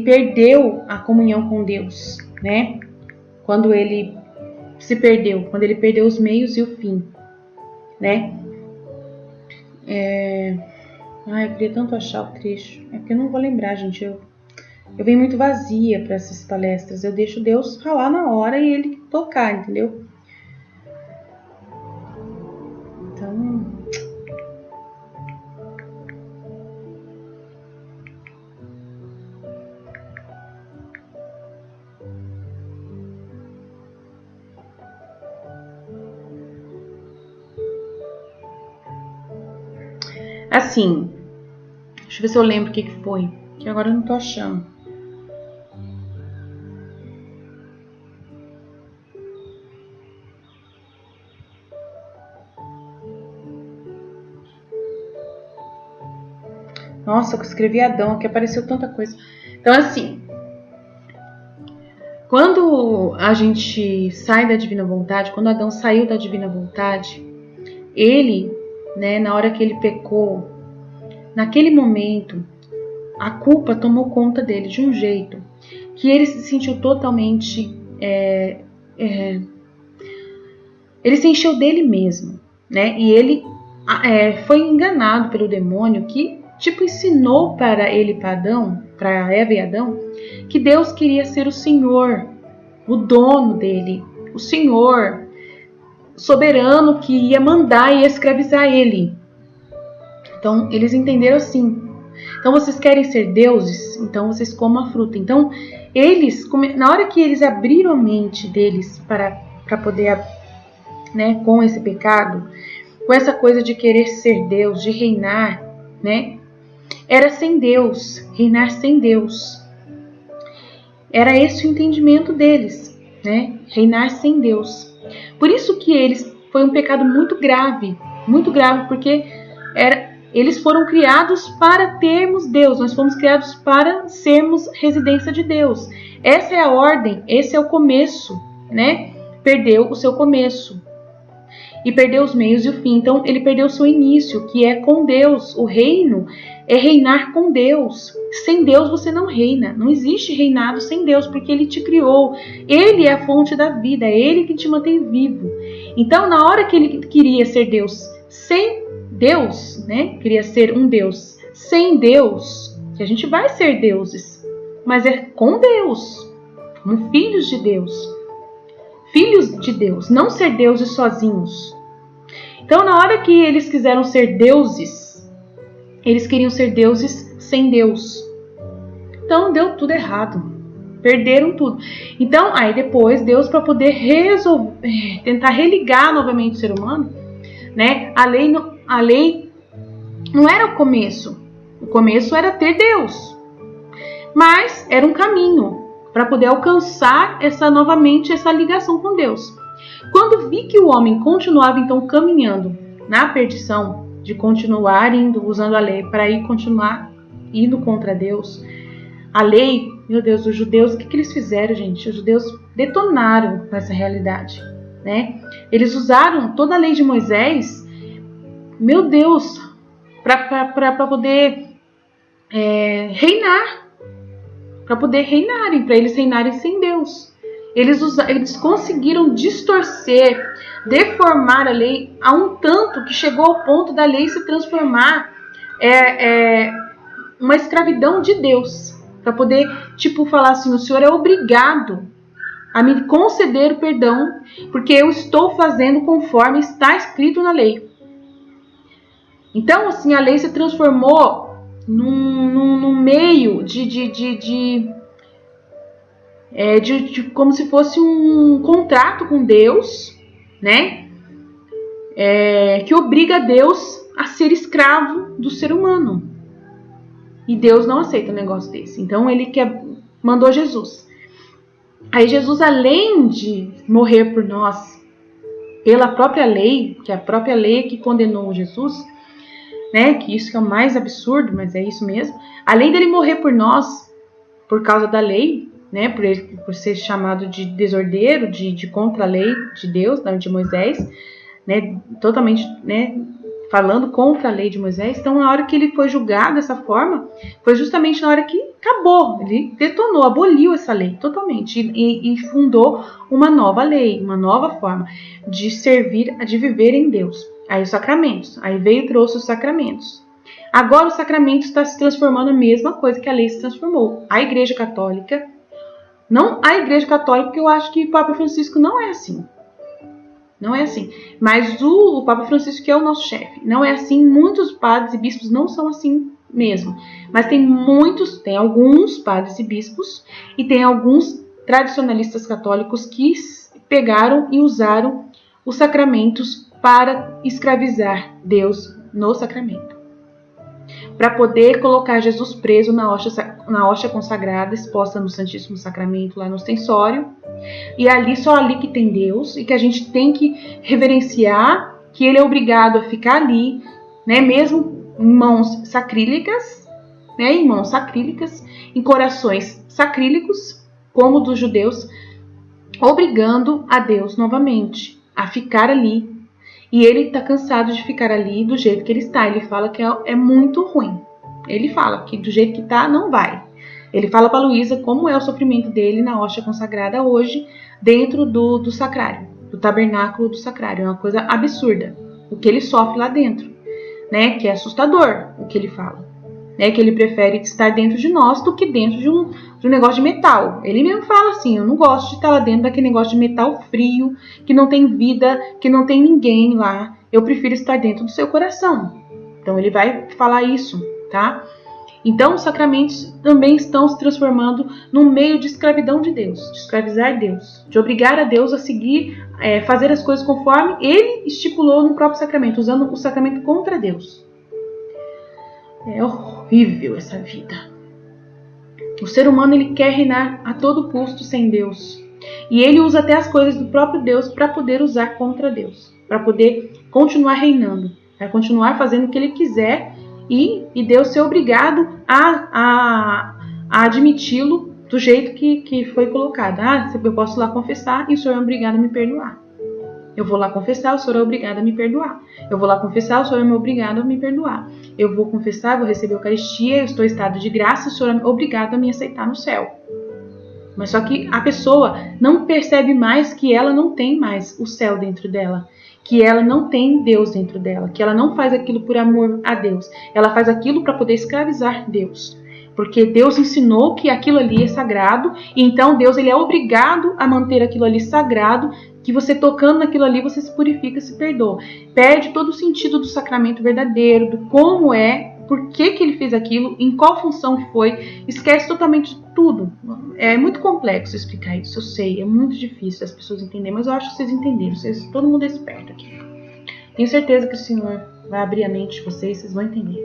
perdeu a comunhão com Deus, né? Quando ele se perdeu, quando ele perdeu os meios e o fim, né? Eu queria tanto achar o trecho, é porque eu não vou lembrar, gente. Eu venho muito vazia para essas palestras, eu deixo Deus falar na hora e Ele tocar, entendeu? Então, assim, deixa eu ver se eu lembro o que foi, que agora eu não tô achando. Nossa, eu escrevi Adão, que apareceu tanta coisa. Então, assim, quando a gente sai da divina vontade, quando Adão saiu da divina vontade, ele, né, na hora que ele pecou, naquele momento, a culpa tomou conta dele de um jeito que ele se sentiu totalmente... ele se encheu dele mesmo, né? E ele foi enganado pelo demônio que, tipo, ensinou para ele, para Eva e Adão, que Deus queria ser o Senhor, o dono dele, o Senhor soberano que ia mandar e escravizar ele. Então, eles entenderam assim. Então, vocês querem ser deuses? Então, vocês comam a fruta. Então, eles, na hora que eles abriram a mente deles para poder, né, com esse pecado, com essa coisa de querer ser Deus, de reinar, né, era sem Deus, reinar sem Deus. Era esse o entendimento deles, né, reinar sem Deus. Por isso que foi um pecado muito grave, porque eles foram criados para termos Deus, nós fomos criados para sermos residência de Deus. Essa é a ordem, esse é o começo, né? Perdeu o seu começo e perdeu os meios e o fim. Então ele perdeu o seu início, que é com Deus. O reino é reinar com Deus. Sem Deus você não reina. Não existe reinado sem Deus, porque Ele te criou. Ele é a fonte da vida, é Ele que te mantém vivo. Então, na hora que Ele queria ser Deus sem Deus, né? Queria ser um Deus sem Deus, que a gente vai ser deuses, mas é com Deus, como filhos de Deus. Filhos de Deus, não ser deuses sozinhos. Então, na hora que eles quiseram ser deuses, eles queriam ser deuses sem Deus. Então, deu tudo errado. Perderam tudo. Então, aí depois, Deus, para poder tentar religar novamente o ser humano, né? A lei não era o começo. O começo era ter Deus. Mas era um caminho para poder alcançar novamente essa ligação com Deus. Quando vi que o homem continuava então caminhando na perdição, de continuar usando a lei para continuar indo contra Deus, a lei, meu Deus, os judeus, o que eles fizeram, gente? Os judeus detonaram com essa realidade, né? Eles usaram toda a lei de Moisés, meu Deus, para poder reinar, para eles reinarem sem Deus. Eles conseguiram distorcer, deformar a lei a um tanto que chegou ao ponto da lei se transformar uma escravidão de Deus. Para poder, falar assim, o Senhor é obrigado a me conceder o perdão, porque eu estou fazendo conforme está escrito na lei. Então, assim, a lei se transformou num meio de como se fosse um contrato com Deus, né? Que obriga Deus a ser escravo do ser humano. E Deus não aceita um negócio desse. Então ele mandou Jesus. Aí Jesus, além de morrer por nós pela própria lei, que é a própria lei que condenou Jesus, né? Que isso que é o mais absurdo, mas é isso mesmo. Além dele morrer por nós, por causa da lei, né? Por ser chamado de desordeiro, de contra a lei de Deus, de Moisés, né? Totalmente, né? falando contra a lei de Moisés. Então, na hora que ele foi julgado dessa forma, foi justamente na hora que acabou, ele detonou, aboliu essa lei totalmente e fundou uma nova lei, uma nova forma de servir, de viver em Deus. Aí os sacramentos, aí veio e trouxe os sacramentos. Agora o sacramento está se transformando a mesma coisa que a lei se transformou. A Igreja Católica, não a Igreja Católica, porque eu acho que o Papa Francisco não é assim. Não é assim. Mas o Papa Francisco, que é o nosso chefe, não é assim. Muitos padres e bispos não são assim mesmo. Mas tem alguns padres e bispos e tem alguns tradicionalistas católicos que pegaram e usaram os sacramentos para escravizar Deus no sacramento. Para poder colocar Jesus preso na hóstia consagrada, exposta no Santíssimo Sacramento, lá no ostensório. E ali, só ali que tem Deus, e que a gente tem que reverenciar, que ele é obrigado a ficar ali, né, mesmo em mãos sacrílegas, né, em corações sacrílegos, como dos judeus, obrigando a Deus novamente a ficar ali. E ele está cansado de ficar ali do jeito que ele está. Ele fala que é muito ruim. Ele fala que do jeito que está, não vai. Ele fala para Luísa como é o sofrimento dele na hóstia consagrada hoje, dentro do sacrário, do tabernáculo do sacrário. É uma coisa absurda o que ele sofre lá dentro, né? Que é assustador o que ele fala. Né? Que ele prefere estar dentro de nós do que dentro de um negócio de metal. Ele mesmo fala assim, eu não gosto de estar lá dentro daquele negócio de metal frio, que não tem vida, que não tem ninguém lá. Eu prefiro estar dentro do seu coração. Então ele vai falar isso, tá? Então os sacramentos também estão se transformando num meio de escravidão de Deus, de escravizar Deus, de obrigar a Deus a seguir, fazer as coisas conforme ele estipulou no próprio sacramento, usando o sacramento contra Deus. É horrível essa vida. O ser humano, ele quer reinar a todo custo sem Deus. E ele usa até as coisas do próprio Deus para poder usar contra Deus. Para poder continuar reinando. Para continuar fazendo o que ele quiser. E Deus ser obrigado a admiti-lo do jeito que foi colocado. Eu posso ir lá confessar e o Senhor é obrigado a me perdoar. Eu vou lá confessar, o Senhor é obrigado a me perdoar. Eu vou lá confessar, o Senhor é obrigado a me perdoar. Eu vou confessar, vou receber a Eucaristia, eu estou em estado de graça, o Senhor é obrigado a me aceitar no céu. Mas só que a pessoa não percebe mais que ela não tem mais o céu dentro dela. Que ela não tem Deus dentro dela. Que ela não faz aquilo por amor a Deus. Ela faz aquilo para poder escravizar Deus. Porque Deus ensinou que aquilo ali é sagrado. E então Deus, ele é obrigado a manter aquilo ali sagrado. Que você tocando naquilo ali, você se purifica, se perdoa. Perde todo o sentido do sacramento verdadeiro, do como é, por que ele fez aquilo, em qual função que foi. Esquece totalmente tudo. É muito complexo explicar isso, eu sei. É muito difícil as pessoas entenderem, mas eu acho que vocês entenderam. Todo mundo é esperto aqui. Tenho certeza que o Senhor vai abrir a mente de vocês, vocês vão entender.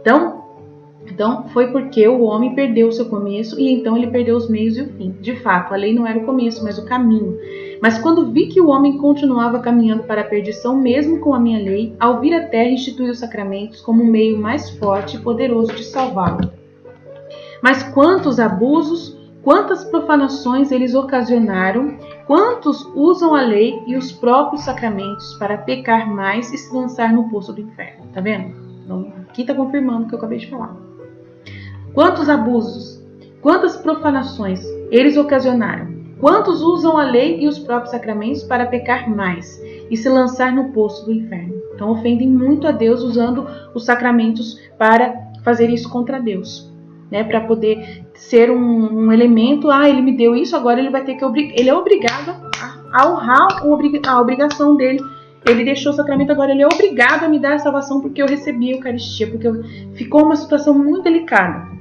Então, foi porque o homem perdeu o seu começo e então ele perdeu os meios e o fim. De fato, a lei não era o começo, mas o caminho. Mas quando vi que o homem continuava caminhando para a perdição, mesmo com a minha lei, ao vir à terra instituí os sacramentos como um meio mais forte e poderoso de salvá-lo. Mas quantos abusos, quantas profanações eles ocasionaram, quantos usam a lei e os próprios sacramentos para pecar mais e se lançar no poço do inferno. Tá vendo? Então, aqui está confirmando o que eu acabei de falar. Quantos abusos, quantas profanações eles ocasionaram, quantos usam a lei e os próprios sacramentos para pecar mais e se lançar no poço do inferno. Então ofendem muito a Deus usando os sacramentos para fazer isso contra Deus. Né, para poder ser um elemento, ele me deu isso, agora ele vai ter que ele é obrigado a honrar a obrigação dele. Ele deixou o sacramento, agora ele é obrigado a me dar a salvação porque eu recebi a Eucaristia, porque ficou uma situação muito delicada.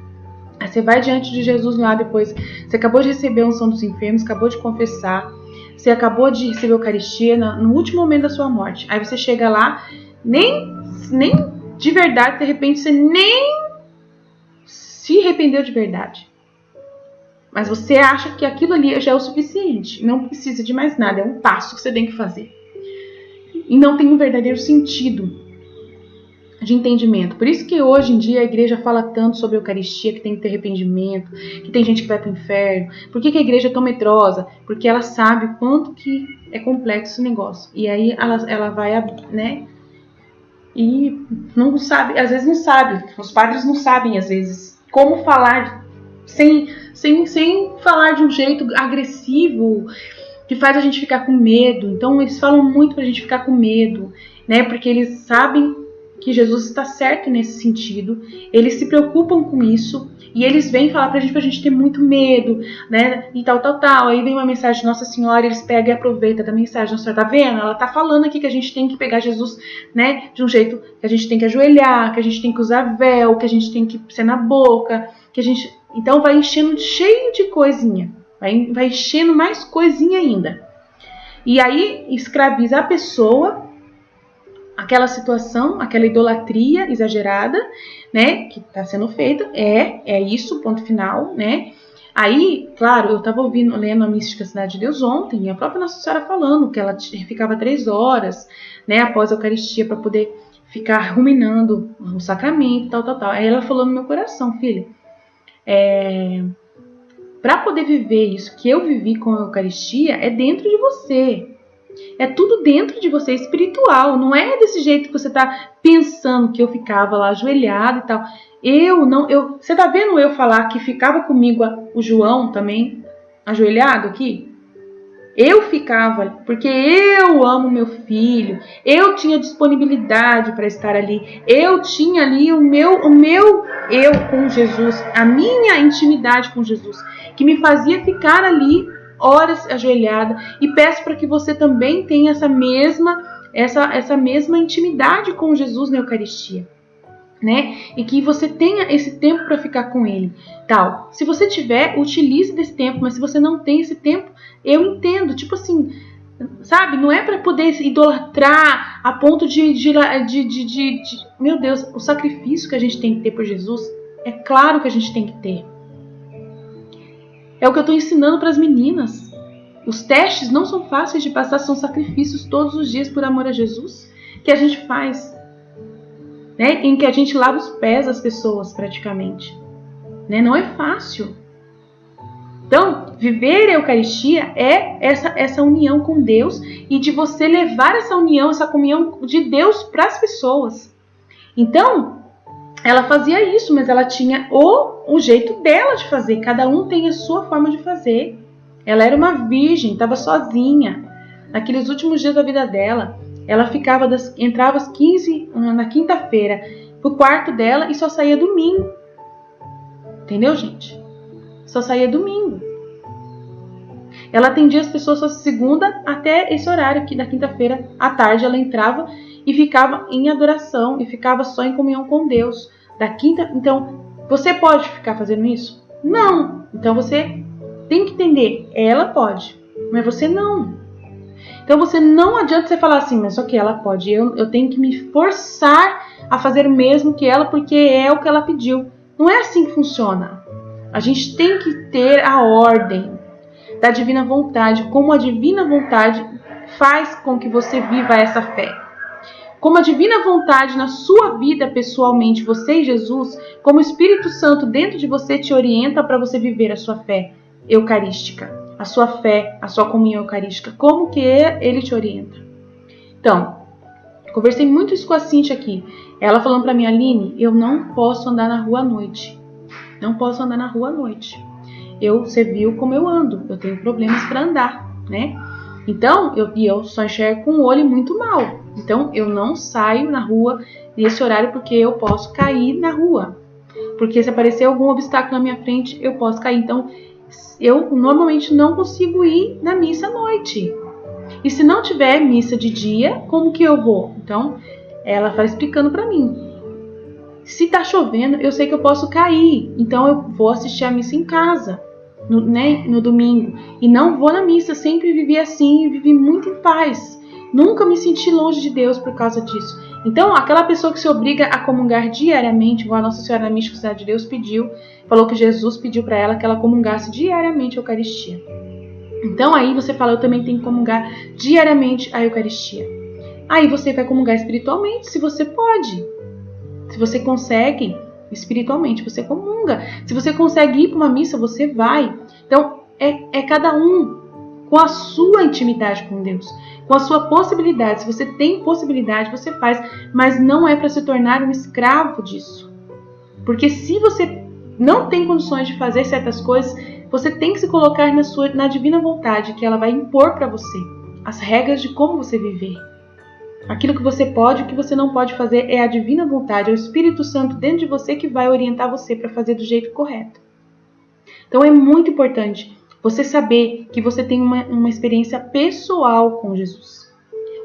Aí você vai diante de Jesus lá depois, você acabou de receber a unção dos enfermos, acabou de confessar, você acabou de receber a Eucaristia no último momento da sua morte. Aí você chega lá, nem de verdade, de repente você nem se arrependeu de verdade. Mas você acha que aquilo ali já é o suficiente. Não precisa de mais nada. É um passo que você tem que fazer. E não tem um verdadeiro sentido de entendimento. Por isso que hoje em dia a igreja fala tanto sobre a Eucaristia, que tem que ter arrependimento, que tem gente que vai para o inferno. Por que a igreja é tão medrosa? Porque ela sabe o quanto que é complexo esse negócio. E aí ela vai, né, e não sabe, às vezes não sabe, os padres não sabem às vezes como falar sem falar de um jeito agressivo que faz a gente ficar com medo. Então eles falam muito pra gente ficar com medo, né? Porque eles sabem que Jesus está certo nesse sentido, eles se preocupam com isso e eles vêm falar pra gente ter muito medo, né? E tal. Aí vem uma mensagem de Nossa Senhora, eles pegam e aproveitam da mensagem. Nossa Senhora, tá vendo? Ela tá falando aqui que a gente tem que pegar Jesus, né? De um jeito que a gente tem que ajoelhar, que a gente tem que usar véu, que a gente tem que ser na boca, que a gente... Então vai enchendo cheio de coisinha, vai enchendo mais coisinha ainda. E aí escraviza a pessoa, aquela situação, aquela idolatria exagerada, né, que está sendo feita, é isso, ponto final, né. Aí, claro, eu estava lendo a Mística Cidade de Deus ontem, e a própria Nossa Senhora falando que ela ficava 3 horas, né, após a Eucaristia, para poder ficar ruminando o sacramento, tal. Aí ela falou no meu coração, filha, para poder viver isso que eu vivi com a Eucaristia, é dentro de você. É tudo dentro de você, espiritual. Não é desse jeito que você está pensando que eu ficava lá ajoelhada e tal. Você tá vendo eu falar que ficava comigo o João também ajoelhado aqui? Eu ficava, porque eu amo meu filho, eu tinha disponibilidade para estar ali, eu tinha ali o meu eu com Jesus, a minha intimidade com Jesus, que me fazia ficar ali horas ajoelhada, e peço para que você também tenha essa mesma intimidade com Jesus na Eucaristia, né? E que você tenha esse tempo para ficar com ele, tal. Se você tiver, utilize desse tempo, mas se você não tem esse tempo, eu entendo, tipo assim, sabe? Não é para poder idolatrar a ponto de meu Deus, o sacrifício que a gente tem que ter por Jesus, é claro que a gente tem que ter. É o que eu estou ensinando para as meninas. Os testes não são fáceis de passar, são sacrifícios todos os dias por amor a Jesus que a gente faz, né? Em que a gente lava os pés das pessoas praticamente, né? Não é fácil. Então, viver a Eucaristia é essa união com Deus e de você levar essa união, essa comunhão de Deus para as pessoas. Então, ela fazia isso, mas ela tinha o jeito dela de fazer. Cada um tem a sua forma de fazer. Ela era uma virgem, estava sozinha. Naqueles últimos dias da vida dela, ela entrava às 15 na quinta-feira pro quarto dela e só saía domingo. Entendeu, gente? Só saía domingo. Ela atendia as pessoas só segunda até esse horário aqui da quinta-feira à tarde. Ela entrava e ficava em adoração e ficava só em comunhão com Deus. Da quinta, então, você pode ficar fazendo isso? Não. Então você tem que entender, ela pode, mas você não. Então você não adianta você falar assim, mas só que ela pode, eu tenho que me forçar a fazer o mesmo que ela porque é o que ela pediu. Não é assim que funciona. A gente tem que ter a ordem da divina vontade, como a divina vontade faz com que você viva essa fé. Como a divina vontade na sua vida pessoalmente, você e Jesus, como o Espírito Santo dentro de você te orienta para você viver a sua fé eucarística, a sua fé, a sua comunhão eucarística, como que ele te orienta. Então, conversei muito isso com a Cíntia aqui, ela falando para mim, Aline, eu não posso andar na rua à noite, não posso andar na rua à noite, você viu como eu ando, eu tenho problemas para andar, né? Então, eu só enxergo com o olho muito mal, então eu não saio na rua nesse horário porque eu posso cair na rua, porque se aparecer algum obstáculo na minha frente, eu posso cair, então eu normalmente não consigo ir na missa à noite. E se não tiver missa de dia, como que eu vou? Então, ela vai explicando para mim. Se tá chovendo, eu sei que eu posso cair. Então, eu vou assistir a missa em casa, no domingo. E não vou na missa. Sempre vivi assim, vivi muito em paz. Nunca me senti longe de Deus por causa disso. Então, aquela pessoa que se obriga a comungar diariamente, igual a Nossa Senhora na Mística Cidade de Deus falou que Jesus pediu para ela que ela comungasse diariamente a Eucaristia. Então, aí você fala, eu também tenho que comungar diariamente a Eucaristia. Aí você vai comungar espiritualmente, se você pode. Se você consegue, espiritualmente, você comunga. Se você consegue ir para uma missa, você vai. Então, é cada um com a sua intimidade com Deus, com a sua possibilidade. Se você tem possibilidade, você faz, mas não é para se tornar um escravo disso. Porque se você não tem condições de fazer certas coisas, você tem que se colocar na divina vontade, que ela vai impor para você as regras de como você viver. Aquilo que você pode e o que você não pode fazer é a divina vontade, é o Espírito Santo dentro de você que vai orientar você para fazer do jeito correto. Então é muito importante você saber que você tem uma experiência pessoal com Jesus.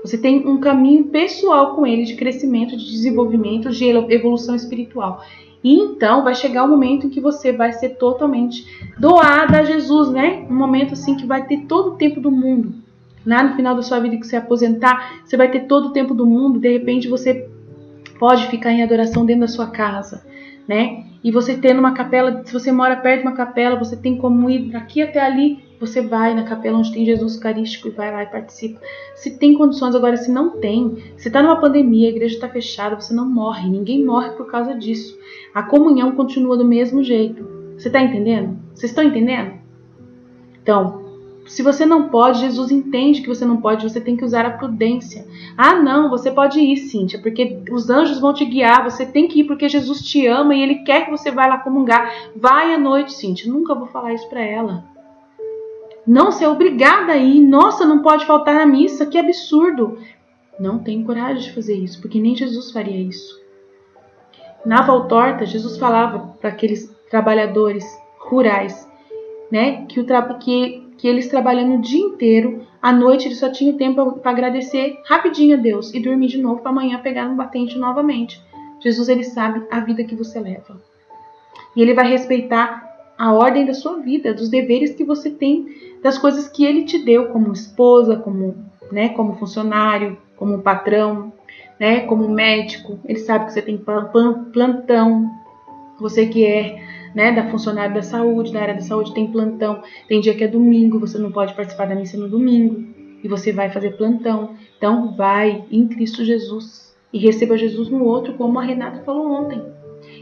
Você tem um caminho pessoal com Ele de crescimento, de desenvolvimento, de evolução espiritual. E então vai chegar o momento em que você vai ser totalmente doada a Jesus, né? Um momento assim que vai ter todo o tempo do mundo. Lá no final da sua vida que você aposentar, você vai ter todo o tempo do mundo. De repente você pode ficar em adoração dentro da sua casa, né? E você tendo uma capela, se você mora perto de uma capela, você tem como ir daqui até ali, você vai na capela onde tem Jesus Eucarístico e vai lá e participa. Se tem condições, agora se não tem, se está numa pandemia, a igreja está fechada, você não morre, ninguém morre por causa disso. A comunhão continua do mesmo jeito. Você está entendendo? Vocês estão entendendo? Então, se você não pode, Jesus entende que você não pode, você tem que usar a prudência. Ah, não, você pode ir, Cíntia, porque os anjos vão te guiar, você tem que ir porque Jesus te ama e Ele quer que você vá lá comungar. Vai à noite, Cíntia. Nunca vou falar isso para ela. Não, você é obrigada a ir. Nossa, não pode faltar na missa, que absurdo. Não tenho coragem de fazer isso, porque nem Jesus faria isso. Na Valtorta, Jesus falava para aqueles trabalhadores rurais, né, que eles trabalhando o dia inteiro, à noite eles só tinham tempo para agradecer rapidinho a Deus e dormir de novo para amanhã pegar no batente novamente. Jesus, ele sabe a vida que você leva. E ele vai respeitar a ordem da sua vida, dos deveres que você tem, das coisas que ele te deu como esposa, como funcionário, como patrão, né, como médico. Ele sabe que você tem plantão, você que é, né, da funcionária da saúde, da área da saúde, tem plantão, tem dia que é domingo, você não pode participar da missa no domingo, e você vai fazer plantão. Então vai em Cristo Jesus e receba Jesus no outro, como a Renata falou ontem.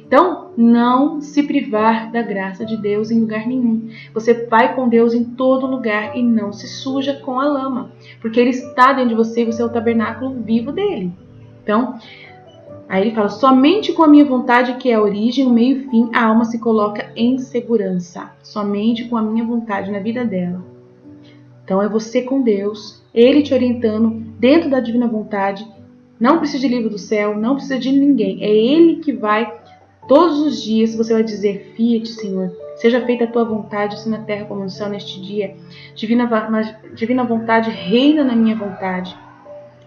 Então, não se privar da graça de Deus em lugar nenhum. Você vai com Deus em todo lugar e não se suja com a lama, porque Ele está dentro de você e você é o tabernáculo vivo dele. Então, aí ele fala, somente com a minha vontade, que é a origem, o meio e o fim, a alma se coloca em segurança. Somente com a minha vontade na vida dela. Então é você com Deus, Ele te orientando dentro da divina vontade. Não precisa de livro do céu, não precisa de ninguém. É Ele que vai, todos os dias, você vai dizer, Fiat, Senhor, seja feita a tua vontade, assim na terra como no céu neste dia. Divina vontade reina na minha vontade.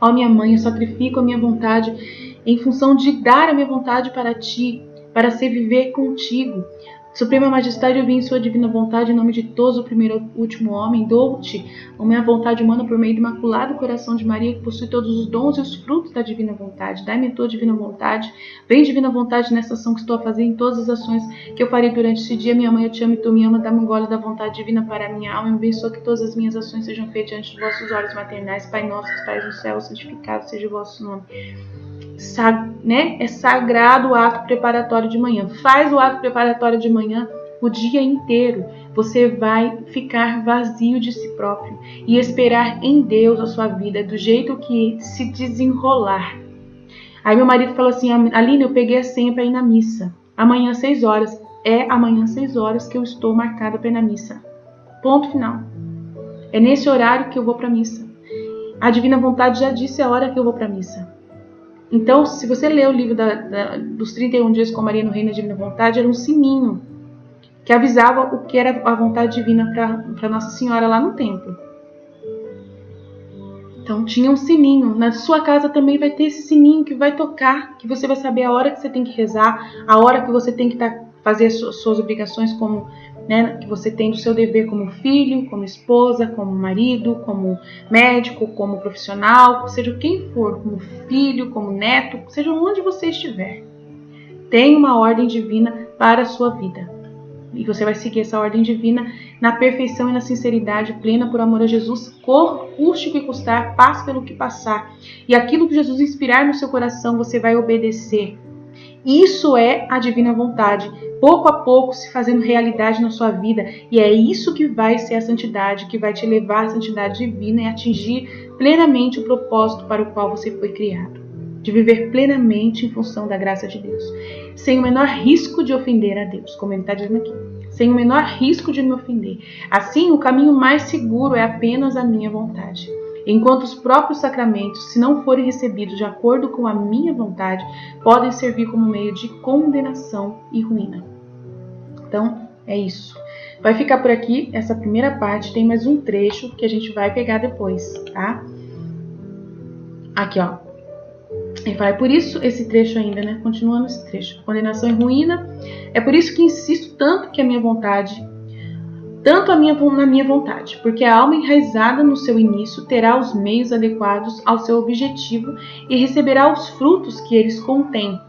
Ó minha mãe, eu sacrifico a minha vontade em função de dar a minha vontade para ti, para ser viver contigo. Suprema Majestade, eu vim em sua divina vontade, em nome de todos, o primeiro e o último homem, dou-te a minha vontade humana por meio do imaculado coração de Maria, que possui todos os dons e os frutos da divina vontade. Dai-me a tua divina vontade. Vem divina vontade nessa ação que estou a fazer, em todas as ações que eu farei durante esse dia. Minha mãe, eu te amo e tu me ama. Dá-me um gole da vontade divina para a minha alma. Abençoa que todas as minhas ações sejam feitas diante de vossos olhos maternais. Pai nosso que estais no céu, santificado seja o vosso nome. É sagrado o ato preparatório de manhã. Faz o ato preparatório de manhã o dia inteiro. Você vai ficar vazio de si próprio e esperar em Deus a sua vida do jeito que se desenrolar. Aí meu marido falou assim, Aline, eu peguei a senha para ir na missa. Amanhã às 6 horas. É amanhã às 6 horas que eu estou marcada para ir na missa. Ponto final. É nesse horário que eu vou para a missa. A divina vontade já disse a hora que eu vou para a missa. Então, se você ler o livro dos 31 dias com Maria no Reino da Divina Vontade, era um sininho que avisava o que era a vontade divina para Nossa Senhora lá no templo. Então, tinha um sininho. Na sua casa também vai ter esse sininho que vai tocar, que você vai saber a hora que você tem que rezar, a hora que você tem que fazer as suas obrigações como, né, que você tem do seu dever como filho, como esposa, como marido, como médico, como profissional, seja quem for, como filho, como neto, seja onde você estiver. Tem uma ordem divina para a sua vida. E você vai seguir essa ordem divina na perfeição e na sinceridade plena por amor a Jesus, custe o que custar, passe pelo que passar. E aquilo que Jesus inspirar no seu coração, você vai obedecer. Isso é a divina vontade, pouco a pouco se fazendo realidade na sua vida. E é isso que vai ser a santidade, que vai te levar à santidade divina e atingir plenamente o propósito para o qual você foi criado. De viver plenamente em função da graça de Deus. Sem o menor risco de ofender a Deus, como ele está dizendo aqui. Sem o menor risco de me ofender. Assim, o caminho mais seguro é apenas a minha vontade. Enquanto os próprios sacramentos, se não forem recebidos de acordo com a minha vontade, podem servir como meio de condenação e ruína. Então, é isso. Vai ficar por aqui essa primeira parte, tem mais um trecho que a gente vai pegar depois, tá? Aqui, ó. Ele fala, é por isso esse trecho ainda, né? Continuando esse trecho. Condenação e ruína. É por isso que insisto tanto que a minha vontade... na minha vontade, porque a alma enraizada no seu início terá os meios adequados ao seu objetivo e receberá os frutos que eles contêm.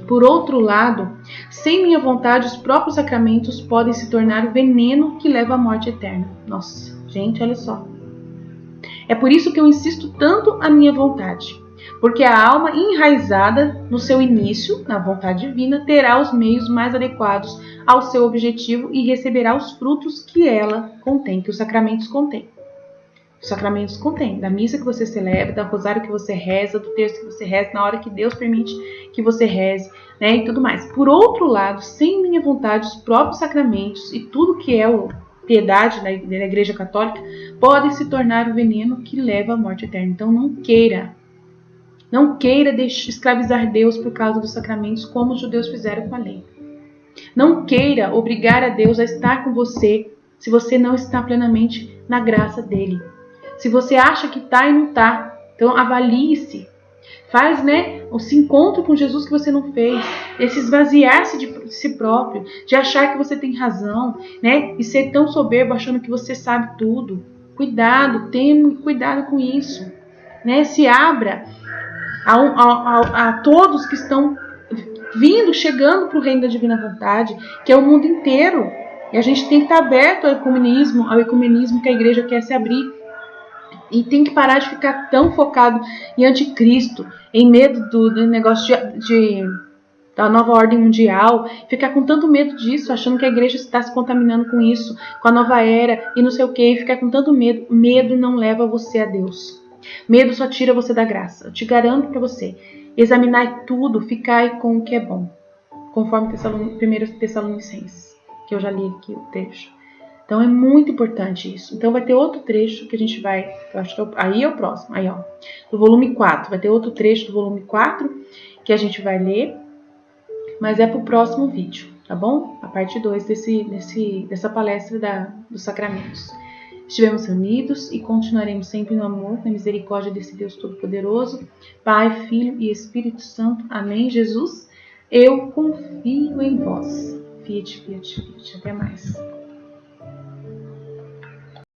Por outro lado, sem minha vontade, os próprios sacramentos podem se tornar o veneno que leva à morte eterna. Nossa, gente, olha só. É por isso que eu insisto tanto a minha vontade, porque a alma enraizada no seu início, na vontade divina, terá os meios mais adequados ao seu objetivo e receberá os frutos que ela contém, que os sacramentos contêm. Os sacramentos contêm, da missa que você celebra, do rosário que você reza, do texto que você reza, na hora que Deus permite que você reze, né, e tudo mais. Por outro lado, sem minha vontade, os próprios sacramentos e tudo que é a piedade da Igreja Católica podem se tornar o veneno que leva à morte eterna. Então não queira escravizar Deus por causa dos sacramentos, como os judeus fizeram com a lei. Não queira obrigar a Deus a estar com você se você não está plenamente na graça dele. Se você acha que está e não está, então avalie-se. Faz, esse encontro com Jesus que você não fez. Esse esvaziar-se de si próprio, de achar que você tem razão, e ser tão soberbo achando que você sabe tudo. Cuidado, tenha cuidado com isso. Se abra a todos que estão chegando para o reino da divina vontade, que é o mundo inteiro. E a gente tem que estar aberto ao ecumenismo que a igreja quer se abrir. E tem que parar de ficar tão focado em anticristo, em medo do negócio da nova ordem mundial, ficar com tanto medo disso, achando que a igreja está se contaminando com isso, com a nova era e não sei o que, ficar com tanto medo. Medo não leva você a Deus. Medo só tira você da graça. Eu te garanto para você. Examinai tudo, ficai com o que é bom. Conforme 1 Tessalonicenses, que eu já li aqui o trecho. Então é muito importante isso. Então vai ter outro trecho que a gente vai... Eu acho que aí é o próximo. Aí, ó. Do volume 4. Vai ter outro trecho do volume 4 que a gente vai ler. Mas é pro próximo vídeo, tá bom? A parte 2 dessa palestra dos sacramentos. Estivemos reunidos e continuaremos sempre no amor, na misericórdia desse Deus Todo-Poderoso, Pai, Filho e Espírito Santo. Amém, Jesus? Eu confio em vós. Fiat, fiat, fiat. Até mais.